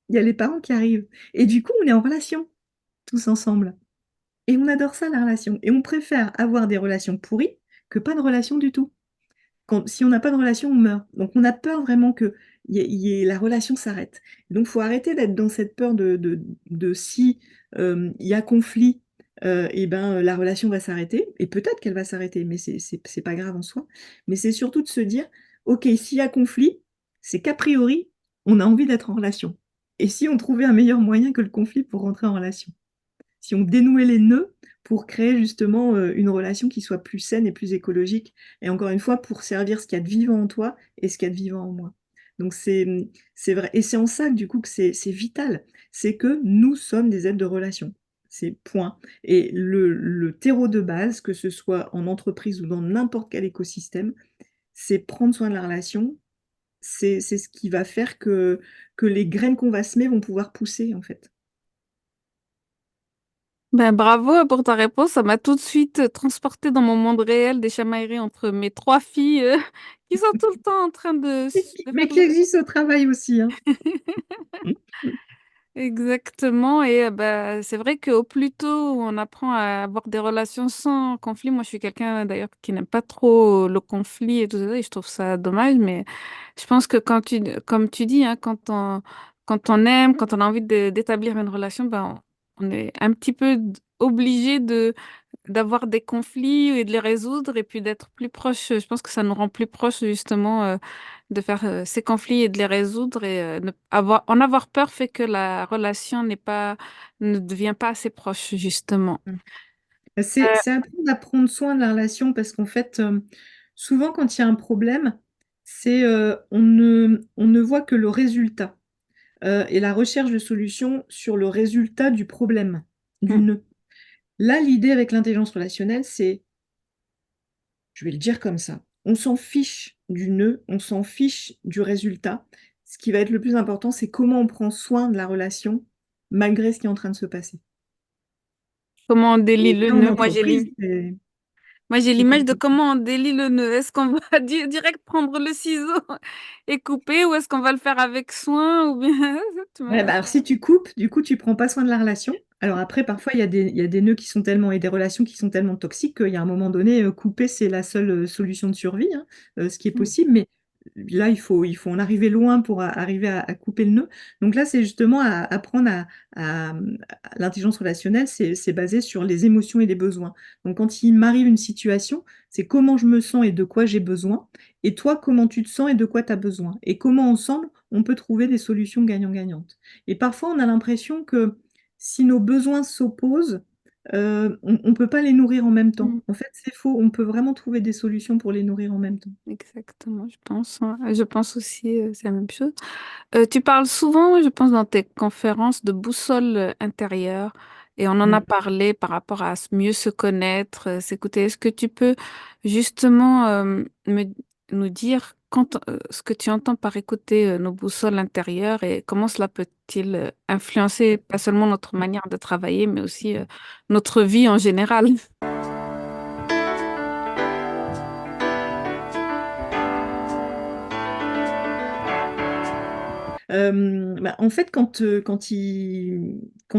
il y a les parents qui arrivent, et du coup on est en relation tous ensemble, et on adore ça, la relation, et on préfère avoir des relations pourries que pas de relations du tout. Si on n'a pas de relation, on meurt. Donc on a peur vraiment que la relation s'arrête. Donc il faut arrêter d'être dans cette peur de si il y a conflit, et ben la relation va s'arrêter. Et peut-être qu'elle va s'arrêter, mais c'est pas grave en soi. Mais c'est surtout de se dire, ok, s'il y a conflit, c'est qu'a priori, on a envie d'être en relation. Et si on trouvait un meilleur moyen que le conflit pour rentrer en relation? Si on dénouait les nœuds pour créer justement une relation qui soit plus saine et plus écologique. Et encore une fois, pour servir ce qu'il y a de vivant en toi et ce qu'il y a de vivant en moi. Donc c'est vrai. Et c'est en ça du coup que c'est vital. C'est que nous sommes des êtres de relation. C'est point. Et le terreau de base, que ce soit en entreprise ou dans n'importe quel écosystème, c'est prendre soin de la relation. C'est ce qui va faire que les graines qu'on va semer vont pouvoir pousser, en fait. Ben, bravo pour ta réponse. Ça m'a tout de suite transporté dans mon monde réel des chamailleries entre mes trois filles qui sont tout le temps en train de Mais faire qui existe au travail aussi, hein. Exactement, et bah, c'est vrai qu'au plus tôt on apprend à avoir des relations sans conflit, moi je suis quelqu'un d'ailleurs qui n'aime pas trop le conflit et tout ça, et je trouve ça dommage, mais je pense que comme tu dis, hein, quand on aime, quand on a envie d'établir une relation, ben, on est un petit peu obligé d'avoir des conflits et de les résoudre et puis d'être plus proche. Je pense que ça nous rend plus proches justement de faire ces conflits et de les résoudre et en avoir peur fait que la relation ne devient pas assez proche justement. C'est important d'apprendre soin de la relation parce qu'en fait, souvent quand il y a un problème, on ne voit que le résultat et la recherche de solutions sur le résultat du problème, du Mm. nœud. Là, l'idée avec l'intelligence relationnelle, c'est, je vais le dire comme ça, on s'en fiche du nœud, on s'en fiche du résultat. Ce qui va être le plus important, c'est comment on prend soin de la relation malgré ce qui est en train de se passer. Comment on délie le Et en nœud? entreprise, Moi, j'ai c'est l'image de compliqué. comment on délie le nœud. Est-ce qu'on va direct prendre le ciseau et couper ou est-ce qu'on va le faire avec soin ou bien... Tu Ouais, vois. bah alors si tu coupes, du coup, tu prends pas soin de la relation. Alors après, parfois, il y a des nœuds qui sont tellement, et des relations qui sont tellement toxiques qu'il y a un moment donné, couper, c'est la seule solution de survie, hein, ce qui est possible. Mais là, il faut en arriver loin pour arriver à couper le nœud. Donc là, c'est justement apprendre l'intelligence relationnelle, c'est basé sur les émotions et les besoins. Donc quand il m'arrive une situation, c'est comment je me sens et de quoi j'ai besoin, et toi, comment tu te sens et de quoi tu as besoin, et comment ensemble, on peut trouver des solutions gagnant-gagnantes. Et parfois, on a l'impression que si nos besoins s'opposent, on ne peut pas les nourrir en même temps. Mm. En fait, c'est faux. On peut vraiment trouver des solutions pour les nourrir en même temps. Exactement, je pense, hein. Je pense aussi, c'est la même chose. Tu parles souvent, je pense, dans tes conférences de boussole intérieure, et on en a Mm. parlé par rapport à mieux se connaître, s'écouter. Est-ce que tu peux justement nous dire ce que tu entends par écouter nos boussoles intérieures et comment cela peut-il influencer pas seulement notre manière de travailler, mais aussi notre vie en général? En fait, quand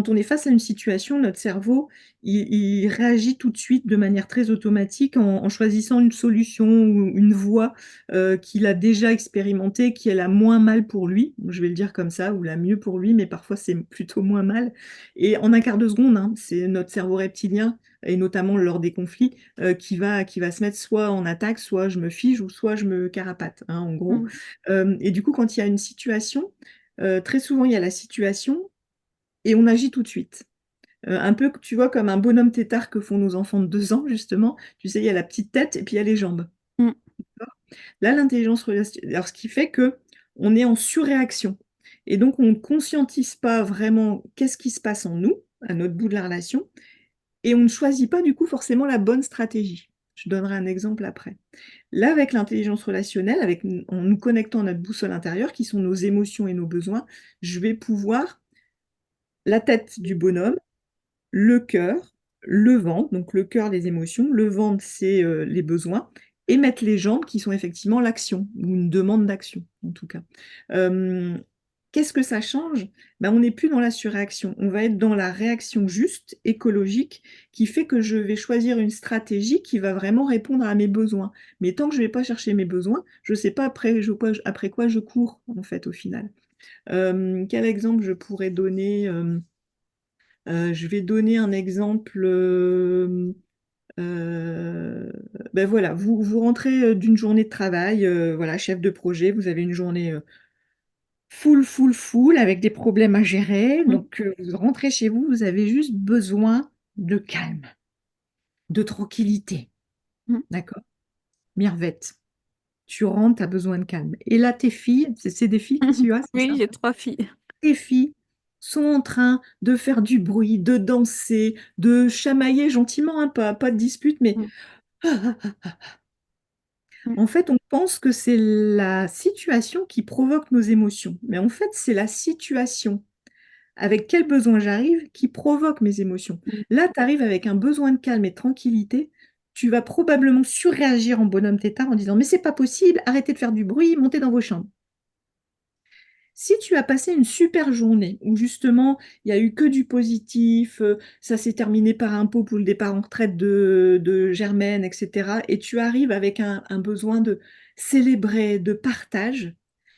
on est face à une situation, notre cerveau, il réagit tout de suite de manière très automatique en choisissant une solution ou une voie qu'il a déjà expérimentée, qui est la moins mal pour lui, je vais le dire comme ça, ou la mieux pour lui, mais parfois c'est plutôt moins mal. Et en un quart de seconde, hein, c'est notre cerveau reptilien, et notamment lors des conflits, qui va se mettre soit en attaque, soit je me fige, ou soit je me carapate, hein, en gros. Mm. Et du coup, quand il y a une situation, très souvent, il y a la situation et on agit tout de suite. Un peu, tu vois, comme un bonhomme tétard que font nos enfants de 2 ans, justement. Tu sais, il y a la petite tête et puis il y a les jambes. Mm. Là, l'intelligence relationnelle, alors ce qui fait que on est en surréaction. Et donc, on ne conscientise pas vraiment qu'est-ce qui se passe en nous, à notre bout de la relation, et on ne choisit pas du coup forcément la bonne stratégie. Je donnerai un exemple après. Là, avec l'intelligence relationnelle, en nous connectant à notre boussole intérieure, qui sont nos émotions et nos besoins, je vais pouvoir, la tête du bonhomme, le cœur, le ventre, donc le cœur, les émotions, le ventre, c'est les besoins, et mettre les jambes qui sont effectivement l'action, ou une demande d'action, en tout cas. Euh, Qu'est-ce que ça change? Ben, on n'est plus dans la surréaction, on va être dans la réaction juste, écologique, qui fait que je vais choisir une stratégie qui va vraiment répondre à mes besoins. Mais tant que je ne vais pas chercher mes besoins, je ne sais pas après quoi je cours, en fait, au final. Quel exemple je pourrais donner? Je vais donner un exemple. Euh, ben voilà, vous rentrez d'une journée de travail, voilà, chef de projet, vous avez une journée full, full, full, avec des problèmes à gérer. Mm. Donc, vous rentrez chez vous, vous avez juste besoin de calme, de tranquillité. Mm. D'accord? Mirvette, tu rentres, tu as besoin de calme. Et là, tes filles, c'est des filles que tu as, c'est Oui, ça? j'ai 3 filles. Tes filles sont en train de faire du bruit, de danser, de chamailler gentiment, hein, pas de dispute, mais Mm. Mm. en fait, on pense que c'est la situation qui provoque nos émotions. Mais en fait, c'est la situation avec quel besoin j'arrive qui provoque mes émotions. Mm. Là, tu arrives avec un besoin de calme et de tranquillité. Tu vas probablement surréagir en bonhomme tétard en disant: mais c'est pas possible, arrêtez de faire du bruit, montez dans vos chambres. Si tu as passé une super journée où justement il n'y a eu que du positif, ça s'est terminé par un pot pour le départ en retraite de Germaine, etc., et tu arrives avec un besoin de célébrer, de partage,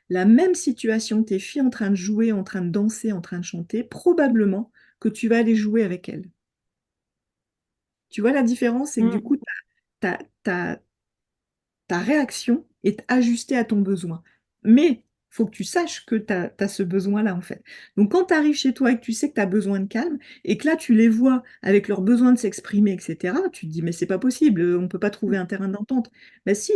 la même situation, tes filles en train de jouer, en train de danser, en train de chanter, probablement que tu vas aller jouer avec elles. Tu vois la différence, c'est que du Mm. coup, ta réaction est ajustée à ton besoin. Mais il faut que tu saches que tu as ce besoin-là, en fait. Donc, quand tu arrives chez toi et que tu sais que tu as besoin de calme, et que là, tu les vois avec leur besoin de s'exprimer, etc., tu te dis, mais c'est pas possible, on ne peut pas trouver un terrain d'entente. Ben si,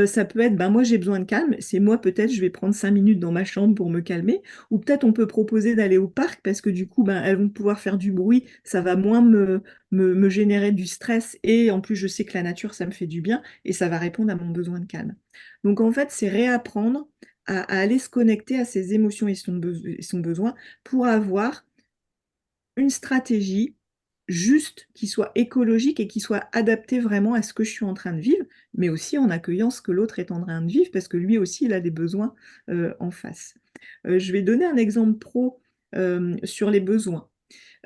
ça peut être, ben moi j'ai besoin de calme, c'est moi peut-être, je vais prendre 5 minutes dans ma chambre pour me calmer, ou peut-être on peut proposer d'aller au parc, parce que du coup, ben, elles vont pouvoir faire du bruit, ça va moins me générer du stress, et en plus, je sais que la nature, ça me fait du bien et ça va répondre à mon besoin de calme. Donc en fait, c'est réapprendre à aller se connecter à ses émotions et son besoin pour avoir une stratégie juste qui soit écologique et qui soit adaptée vraiment à ce que je suis en train de vivre, mais aussi en accueillant ce que l'autre est en train de vivre parce que lui aussi, il a des besoins en face. Je vais donner un exemple pro sur les besoins.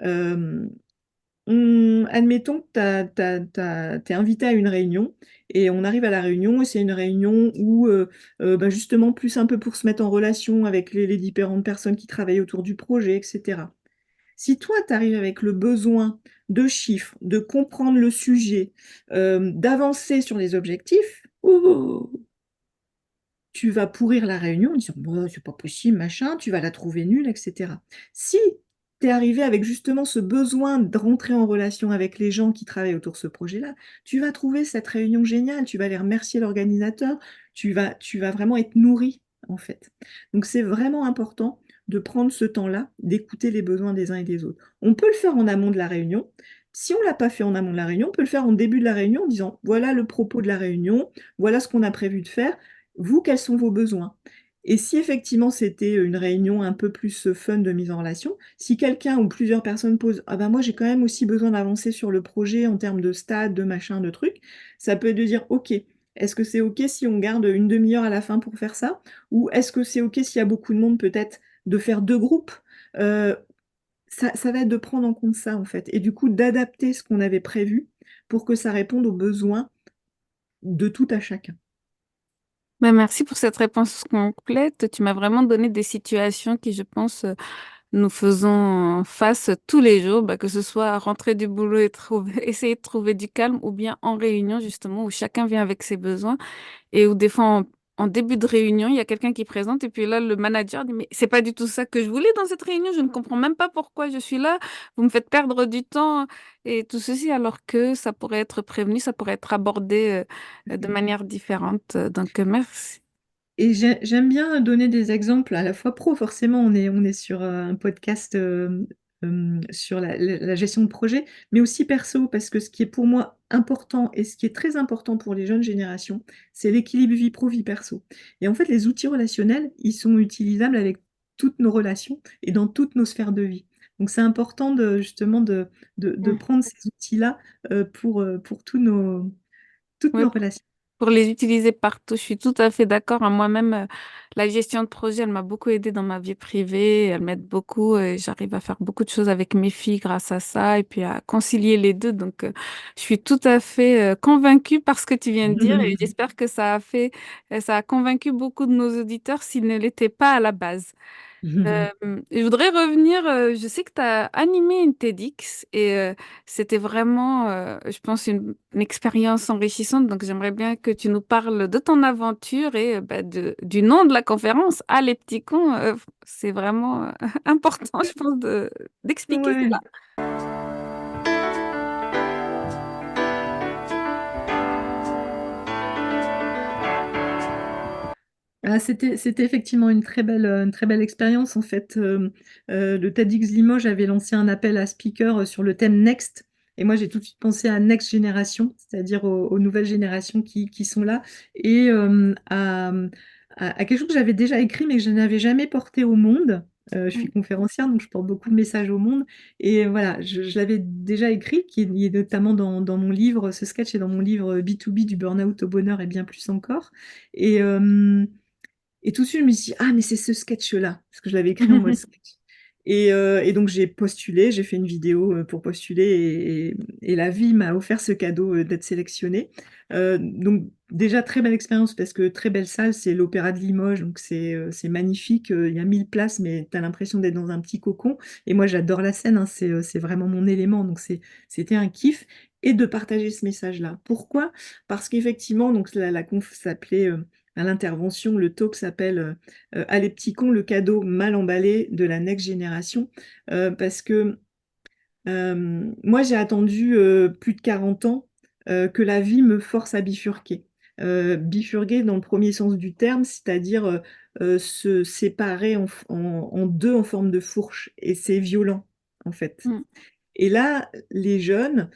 Euh, admettons que tu es invité à une réunion et on arrive à la réunion et c'est une réunion où bah, justement plus un peu pour se mettre en relation avec les différentes personnes qui travaillent autour du projet, etc. Si toi, tu arrives avec le besoin de chiffres, de comprendre le sujet, d'avancer sur les objectifs, oh, tu vas pourrir la réunion en disant bah, c'est pas possible, machin, tu vas la trouver nulle, etc. Si tu es arrivé avec justement ce besoin de rentrer en relation avec les gens qui travaillent autour de ce projet-là, tu vas trouver cette réunion géniale, tu vas aller remercier l'organisateur, tu vas vraiment être nourri en fait. Donc c'est vraiment important de prendre ce temps-là, d'écouter les besoins des uns et des autres. On peut le faire en amont de la réunion. Si on ne l'a pas fait en amont de la réunion, on peut le faire en début de la réunion en disant voilà le propos de la réunion, voilà ce qu'on a prévu de faire. Vous, quels sont vos besoins? Et si effectivement c'était une réunion un peu plus fun de mise en relation, si quelqu'un ou plusieurs personnes posent ah ben moi j'ai quand même aussi besoin d'avancer sur le projet en termes de stade, de machin, de trucs, ça peut être de dire ok, est-ce que c'est ok si on garde une demi-heure à la fin pour faire ça? Ou est-ce que c'est ok s'il y a beaucoup de monde peut-être de faire deux groupes? Euh, ça va être de prendre en compte ça en fait, et du coup d'adapter ce qu'on avait prévu pour que ça réponde aux besoins de tout à chacun. Ben, merci pour cette réponse complète. Tu m'as vraiment donné des situations qui, je pense, nous faisons face tous les jours, bah, que ce soit à rentrer du boulot et essayer de trouver du calme, ou bien en réunion, justement, où chacun vient avec ses besoins. Et où des fois, en début de réunion, il y a quelqu'un qui présente et puis là, le manager dit, mais c'est pas du tout ça que je voulais dans cette réunion, je ne comprends même pas pourquoi je suis là, vous me faites perdre du temps et tout ceci, alors que ça pourrait être prévenu, ça pourrait être abordé de manière différente. Donc, merci. Et j'aime bien donner des exemples à la fois pro, forcément, on est sur un podcast sur la gestion de projet, mais aussi perso, parce que ce qui est pour moi important et ce qui est très important pour les jeunes générations, c'est l'équilibre vie pro, vie perso. Et en fait, les outils relationnels, ils sont utilisables avec toutes nos relations et dans toutes nos sphères de vie. Donc c'est important justement de Mm. prendre ces outils-là pour toutes Ouais, nos relations. pour les utiliser partout, je suis tout à fait d'accord, hein. Moi-même, la gestion de projet, elle m'a beaucoup aidée dans ma vie privée. Elle m'aide beaucoup et j'arrive à faire beaucoup de choses avec mes filles grâce à ça et puis à concilier les deux. Donc, je suis tout à fait convaincue par ce que tu viens de dire et j'espère que ça a convaincu beaucoup de nos auditeurs s'ils ne l'étaient pas à la base. Je voudrais revenir, je sais que tu as animé une TEDx et c'était vraiment, je pense, une expérience enrichissante. Donc, j'aimerais bien que tu nous parles de ton aventure et bah, du nom de la conférence. Ah, les petits cons, c'est vraiment important, je pense, d'expliquer Ouais. cela. Ah, c'était effectivement une très belle expérience. En fait, le TEDx Limoges avait lancé un appel à speakers sur le thème Next. Et moi, j'ai tout de suite pensé à Next Génération, c'est-à-dire aux nouvelles générations qui sont là, et à quelque chose que j'avais déjà écrit, mais que je n'avais jamais porté au monde. Je suis Mm, conférencière, donc je porte beaucoup de messages au monde. Et voilà, je l'avais déjà écrit, qui est notamment dans mon livre, ce sketch est dans mon livre B2B du burn-out au bonheur et bien plus encore. Et, et tout de suite, je me suis dit, ah, mais c'est ce sketch-là, parce que je l'avais écrit en mode mm. sketch. Et donc, j'ai postulé, j'ai fait une vidéo pour postuler, et la vie m'a offert ce cadeau d'être sélectionnée. Donc, déjà, très belle expérience, parce que très belle salle, c'est l'Opéra de Limoges, donc c'est magnifique. Il y a 1000 places, mais tu as l'impression d'être dans un petit cocon. Et moi, j'adore la scène, hein, c'est vraiment mon élément, donc c'était un kiff. Et de partager ce message-là. Pourquoi? Parce qu'effectivement, donc la conf s'appelait à l'intervention, le talk s'appelle Ah les petits cons, le cadeau mal emballé de la next génération. Parce que moi, j'ai attendu plus de 40 ans que la vie me force à bifurquer. Bifurquer dans le premier sens du terme, c'est-à-dire se séparer en deux en forme de fourche. Et c'est violent, en fait. Mm. Et là, les jeunes,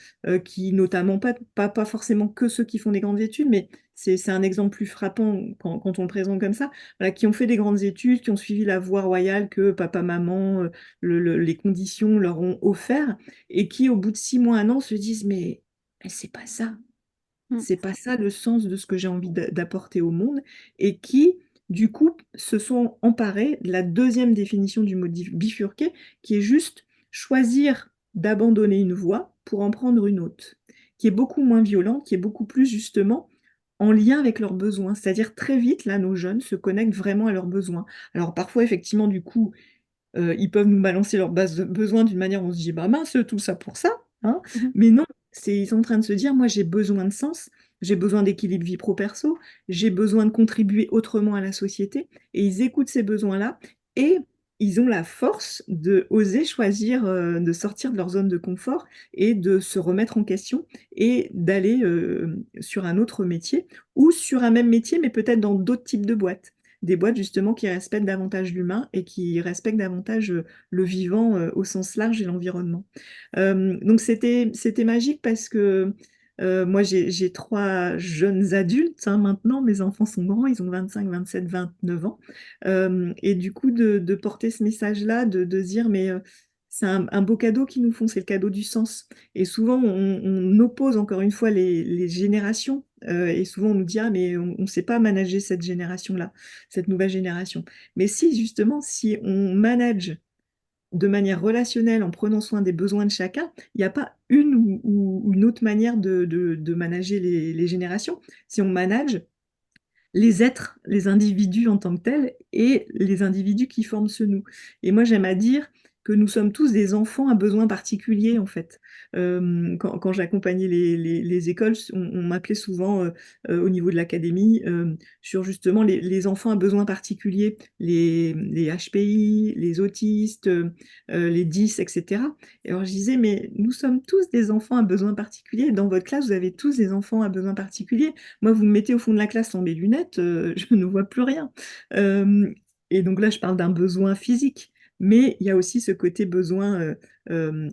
qui notamment pas forcément que ceux qui font des grandes études, mais c'est un exemple plus frappant quand on le présente comme ça, voilà, qui ont fait des grandes études, qui ont suivi la voie royale que papa, maman, les conditions leur ont offert, et qui, au bout de 6 mois, un an, se disent, mais c'est pas ça. Mm. C'est pas ça le sens de ce que j'ai envie d'apporter au monde, et qui, du coup, se sont emparés de la deuxième définition du mot bifurqué, qui est juste choisir d'abandonner une voie pour en prendre une autre, qui est beaucoup moins violente, qui est beaucoup plus justement en lien avec leurs besoins. C'est-à-dire très vite, là, nos jeunes se connectent vraiment à leurs besoins. Alors parfois, effectivement, du coup, ils peuvent nous balancer leur base de besoins d'une manière où on se dit, bah mince, tout ça pour ça, hein. Mhm. Mais non, ils sont en train de se dire, moi j'ai besoin de sens, j'ai besoin d'équilibre vie pro-perso, j'ai besoin de contribuer autrement à la société, et ils écoutent ces besoins-là, et ils ont la force de oser choisir, de sortir de leur zone de confort et de se remettre en question et d'aller sur un autre métier ou sur un même métier, mais peut-être dans d'autres types de boîtes, des boîtes justement qui respectent davantage l'humain et qui respectent davantage le vivant au sens large et l'environnement. Donc c'était magique parce que moi j'ai trois jeunes adultes hein, maintenant, mes enfants sont grands, ils ont 25, 27, 29 ans. Et du coup de porter ce message-là, de se dire mais c'est un beau cadeau qu'ils nous font, c'est le cadeau du sens. Et souvent on oppose encore une fois les générations. Et souvent on nous dit ah mais on ne sait pas manager cette génération-là, cette nouvelle génération. Mais si justement si on manage de manière relationnelle en prenant soin des besoins de chacun, il n'y a pas une ou une autre manière de manager les générations. Si on manage les êtres, les individus en tant que tels et les individus qui forment ce nous. Et moi, j'aime à dire que nous sommes tous des enfants à besoins particuliers, en fait. Quand j'accompagnais les écoles, on m'appelait souvent au niveau de l'académie sur justement les enfants à besoins particuliers, les HPI, les autistes, les 10, etc. Et alors je disais, mais nous sommes tous des enfants à besoins particuliers. Dans votre classe, vous avez tous des enfants à besoins particuliers. Moi, vous me mettez au fond de la classe sans mes lunettes, je ne vois plus rien. Euh, et donc là, je parle d'un besoin physique, mais il y a aussi ce côté besoin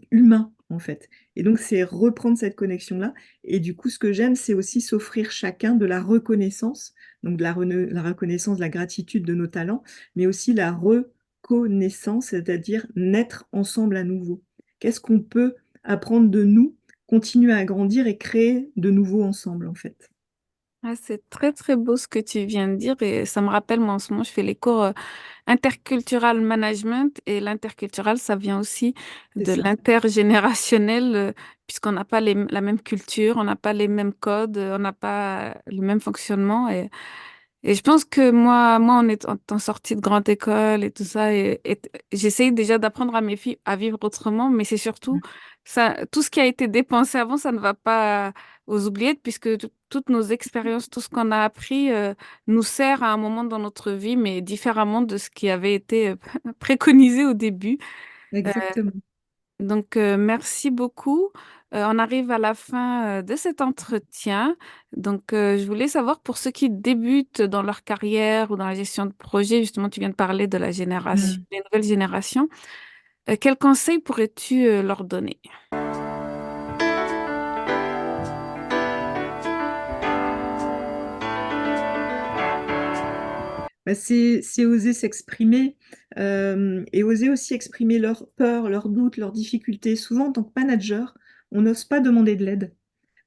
humain, en fait. Et donc, c'est reprendre cette connexion-là. Et du coup, ce que j'aime, c'est aussi s'offrir chacun de la reconnaissance, donc de la reconnaissance, de la gratitude de nos talents, mais aussi la reconnaissance, c'est-à-dire naître ensemble à nouveau. Qu'est-ce qu'on peut apprendre de nous, continuer à grandir et créer de nouveau ensemble, en fait. Ah, c'est très très beau ce que tu viens de dire et ça me rappelle, moi en ce moment, je fais les cours intercultural management et l'intercultural, ça vient aussi C'est de ça. l'intergénérationnel puisqu'on n'a pas la même culture, on n'a pas les mêmes codes, on n'a pas le même fonctionnement et je pense que moi en étant sortie de grande école et tout ça, et j'essaye déjà d'apprendre à mes filles à vivre autrement, mais c'est surtout ça, tout ce qui a été dépensé avant, ça ne va pas aux oubliettes, puisque toutes nos expériences, tout ce qu'on a appris, nous sert à un moment dans notre vie, mais différemment de ce qui avait été préconisé au début. Euh, Exactement. Merci beaucoup. On arrive à la fin de cet entretien. Je voulais savoir pour ceux qui débutent dans leur carrière ou dans la gestion de projet, justement, tu viens de parler de la génération, Mm. des nouvelles générations. Quels conseils pourrais-tu leur donner? Bah, c'est oser s'exprimer et oser aussi exprimer leurs peurs, leurs doutes, leurs difficultés. Souvent, en tant que manager, on n'ose pas demander de l'aide.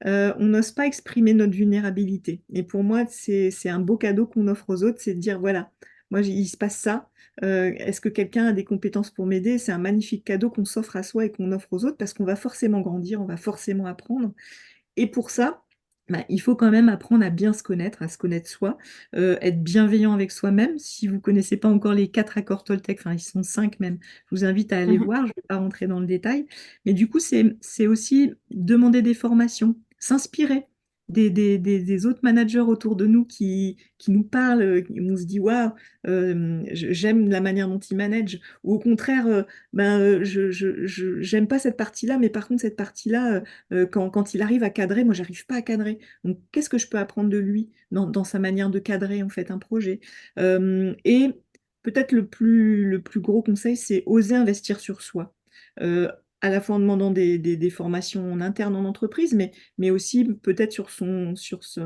On n'ose pas exprimer notre vulnérabilité. Et pour moi, c'est un beau cadeau qu'on offre aux autres, c'est de dire, voilà, moi, il se passe ça. Est-ce que quelqu'un a des compétences pour m'aider? C'est un magnifique cadeau qu'on s'offre à soi et qu'on offre aux autres parce qu'on va forcément grandir, on va forcément apprendre. Et pour ça, bah, il faut quand même apprendre à bien se connaître, à se connaître soi, être bienveillant avec soi-même. Si vous ne connaissez pas encore les 4 accords Toltec, enfin ils sont 5 même, je vous invite à aller Mhm. voir, je ne vais pas rentrer dans le détail. Mais du coup, c'est aussi demander des formations, s'inspirer des autres managers autour de nous qui nous parlent, on se dit, waouh, j'aime la manière dont ils managent. Ou au contraire, j'aime pas cette partie-là, mais par contre, cette partie-là, quand il arrive à cadrer, moi, j'arrive pas à cadrer. Donc, qu'est-ce que je peux apprendre de lui dans sa manière de cadrer, en fait, un projet? Et peut-être le plus gros conseil, c'est oser investir sur soi. Euh, à la fois en demandant des formations en interne en entreprise, mais aussi peut-être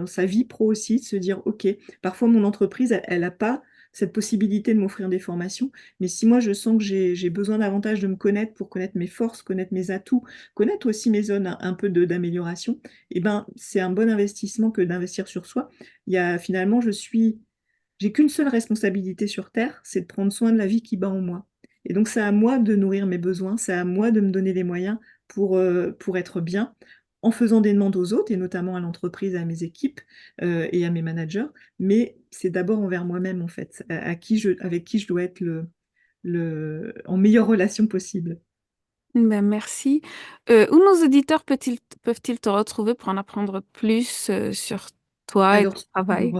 sa vie pro aussi, de se dire, OK, parfois mon entreprise, elle n'a pas cette possibilité de m'offrir des formations, mais si moi je sens que j'ai besoin davantage de me connaître pour connaître mes forces, connaître mes atouts, connaître aussi mes zones un peu d'amélioration, eh ben, c'est un bon investissement que d'investir sur soi. Il y a finalement, j'ai qu'une seule responsabilité sur Terre, c'est de prendre soin de la vie qui bat en moi. Et donc, c'est à moi de nourrir mes besoins, c'est à moi de me donner les moyens pour être bien, en faisant des demandes aux autres et notamment à l'entreprise, à mes équipes, et à mes managers. Mais c'est d'abord envers moi-même, en fait, avec qui je dois être en meilleure relation possible. Ben, merci. Où nos auditeurs peuvent-ils te retrouver pour en apprendre plus sur toi et Alors ton travail?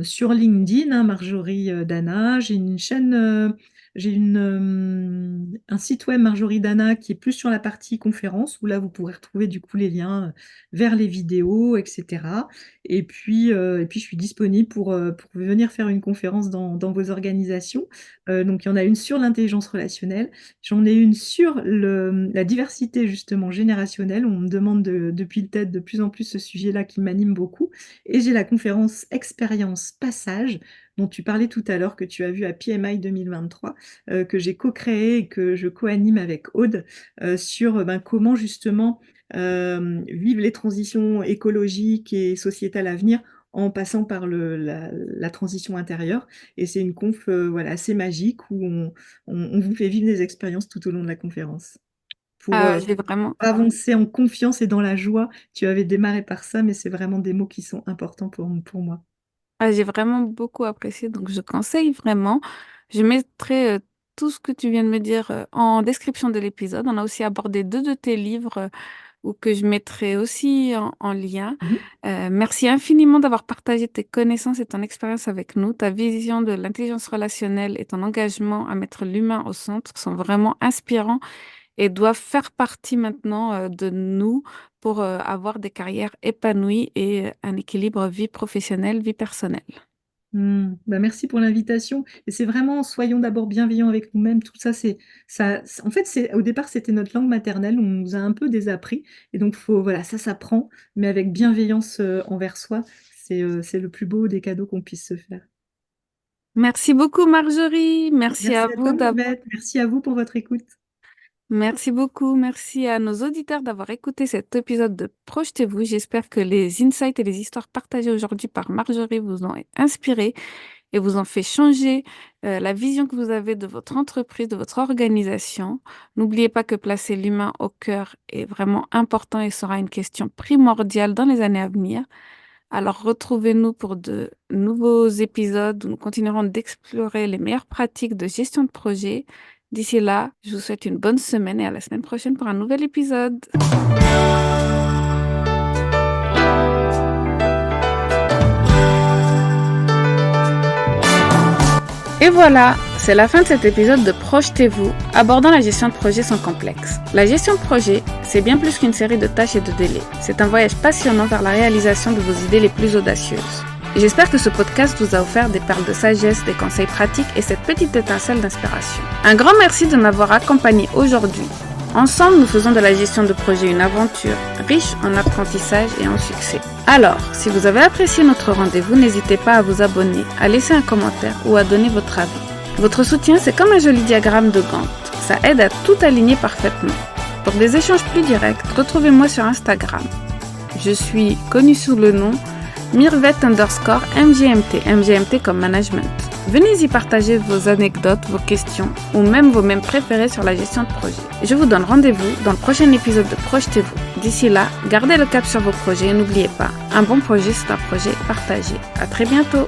sur LinkedIn, hein, Marjorie, Dana, j'ai une chaîne, un site web Marjorie Dana qui est plus sur la partie conférence où là vous pourrez retrouver du coup les liens, vers les vidéos et cetera et puis je suis disponible pour venir faire une conférence dans vos organisations. Donc il y en a une sur l'intelligence relationnelle, j'en ai une sur la diversité justement générationnelle. On me demande depuis le TED de plus en plus ce sujet-là qui m'anime beaucoup et j'ai la conférence Expérience Passage dont tu parlais tout à l'heure, que tu as vue à PMI 2023, que j'ai co-créée et que je co-anime avec Aude, sur comment justement vivre les transitions écologiques et sociétales à venir en passant par la transition intérieure. Et c'est une conf voilà, assez magique où on vous fait vivre des expériences tout au long de la conférence pour Ah, j'ai vraiment, avancer en confiance et dans la joie. Tu avais démarré par ça, mais c'est vraiment des mots qui sont importants pour moi. j'ai vraiment beaucoup apprécié, donc je conseille vraiment. Je mettrai tout ce que tu viens de me dire en description de l'épisode. On a aussi abordé deux de tes livres ou que je mettrai aussi en lien. Mhm. Merci infiniment d'avoir partagé tes connaissances et ton expérience avec nous. Ta vision de l'intelligence relationnelle et ton engagement à mettre l'humain au centre sont vraiment inspirants et doivent faire partie maintenant de nous pour avoir des carrières épanouies et un équilibre vie professionnelle, vie personnelle. Merci pour l'invitation. Et c'est vraiment, soyons d'abord bienveillants avec nous-mêmes. Tout ça, en fait, au départ, c'était notre langue maternelle. On nous a un peu désappris. Et donc, voilà, ça s'apprend, mais avec bienveillance envers soi. C'est le plus beau des cadeaux qu'on puisse se faire. Merci beaucoup, Marjorie. Merci à Merci à vous toi, d'avoir. Mourvette. Merci à vous pour votre écoute. Merci beaucoup. Merci à nos auditeurs d'avoir écouté cet épisode de Projetez-vous. J'espère que les insights et les histoires partagées aujourd'hui par Marjorie vous ont inspiré et vous ont fait changer la vision que vous avez de votre entreprise, de votre organisation. N'oubliez pas que placer l'humain au cœur est vraiment important et sera une question primordiale dans les années à venir. Alors retrouvez-nous pour de nouveaux épisodes où nous continuerons d'explorer les meilleures pratiques de gestion de projet. D'ici là, je vous souhaite une bonne semaine et à la semaine prochaine pour un nouvel épisode. Et voilà, c'est la fin de cet épisode de Projetez-vous, abordant la gestion de projet sans complexe. La gestion de projet, c'est bien plus qu'une série de tâches et de délais. C'est un voyage passionnant vers la réalisation de vos idées les plus audacieuses. Et j'espère que ce podcast vous a offert des perles de sagesse, des conseils pratiques et cette petite étincelle d'inspiration. Un grand merci de m'avoir accompagné aujourd'hui. Ensemble, nous faisons de la gestion de projet une aventure riche en apprentissage et en succès. Alors, si vous avez apprécié notre rendez-vous, n'hésitez pas à vous abonner, à laisser un commentaire ou à donner votre avis. Votre soutien, c'est comme un joli diagramme de Gantt. Ça aide à tout aligner parfaitement. Pour des échanges plus directs, retrouvez-moi sur Instagram. Je suis connue sous le nom Mirvette_MGMT, MGMT comme management. Venez y partager vos anecdotes, vos questions ou même vos mèmes préférés sur la gestion de projet. Je vous donne rendez-vous dans le prochain épisode de Projetez-vous. D'ici là, gardez le cap sur vos projets et n'oubliez pas, un bon projet c'est un projet partagé. À très bientôt.